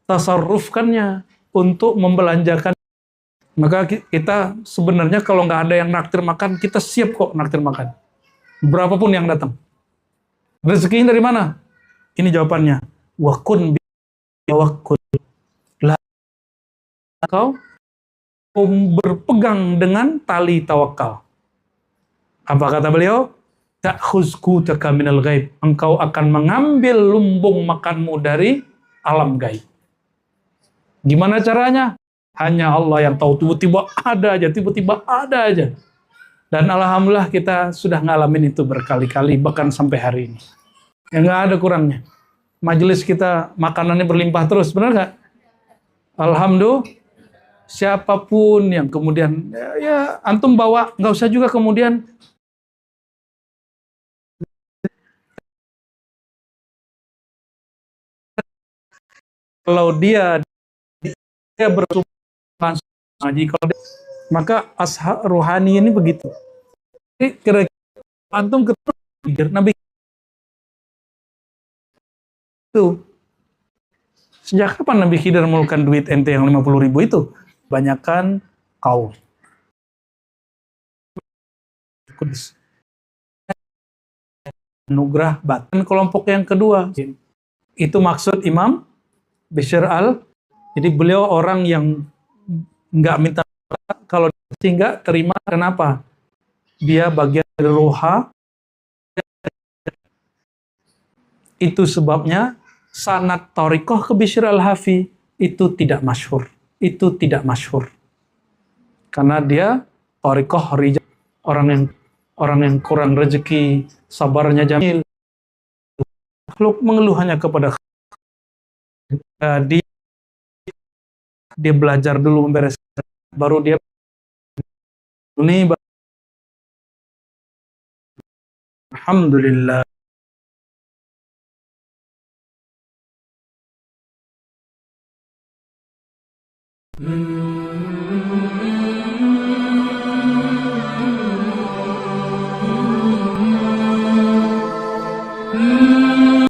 tasarrufkannya, untuk membelanjakan. Maka kita sebenarnya kalau nggak ada yang naktir makan, kita siap kok naktir makan. Berapapun yang datang. Rezekinya dari mana? Ini jawabannya. Wa kun biwakkul. Kau berpegang dengan tali tawakal. Apa kata beliau? Ta'khuzku taka minal ghaib. Engkau akan mengambil lumbung makanmu dari alam gaib. Gimana caranya? Hanya Allah yang tahu. Tiba-tiba ada aja. Dan alhamdulillah kita sudah ngalamin itu berkali-kali, bahkan sampai hari ini. Ya nggak ada kurangnya. Majelis kita makanannya berlimpah terus, benar nggak? Alhamdulillah. Siapapun yang kemudian ya antum bawa, nggak usah juga kemudian kalau dia bersumpah ngaji, kalau dia, maka ashab rohani ini begitu. Jadi kira-kira antum ketemu Nabi itu sejak kapan Nabi Khidir mengeluarkan duit ente yang 50.000 itu? Banyakan kaum. Kudus. Anugerah batin kelompok yang kedua. Itu maksud Imam Bishr al. Jadi beliau orang yang nggak minta, kalau nggak terima. Kenapa? Dia bagian dari roha. Itu sebabnya sanad thariqah ke Bishr al-Hafi itu tidak masyhur. Itu tidak masyhur. Karena dia thariqah rijal, orang yang kurang rezeki, sabarnya jamil. Makhluk mengeluh hanya kepada dia belajar dulu membereskan, baru dia ini. Alhamdulillah.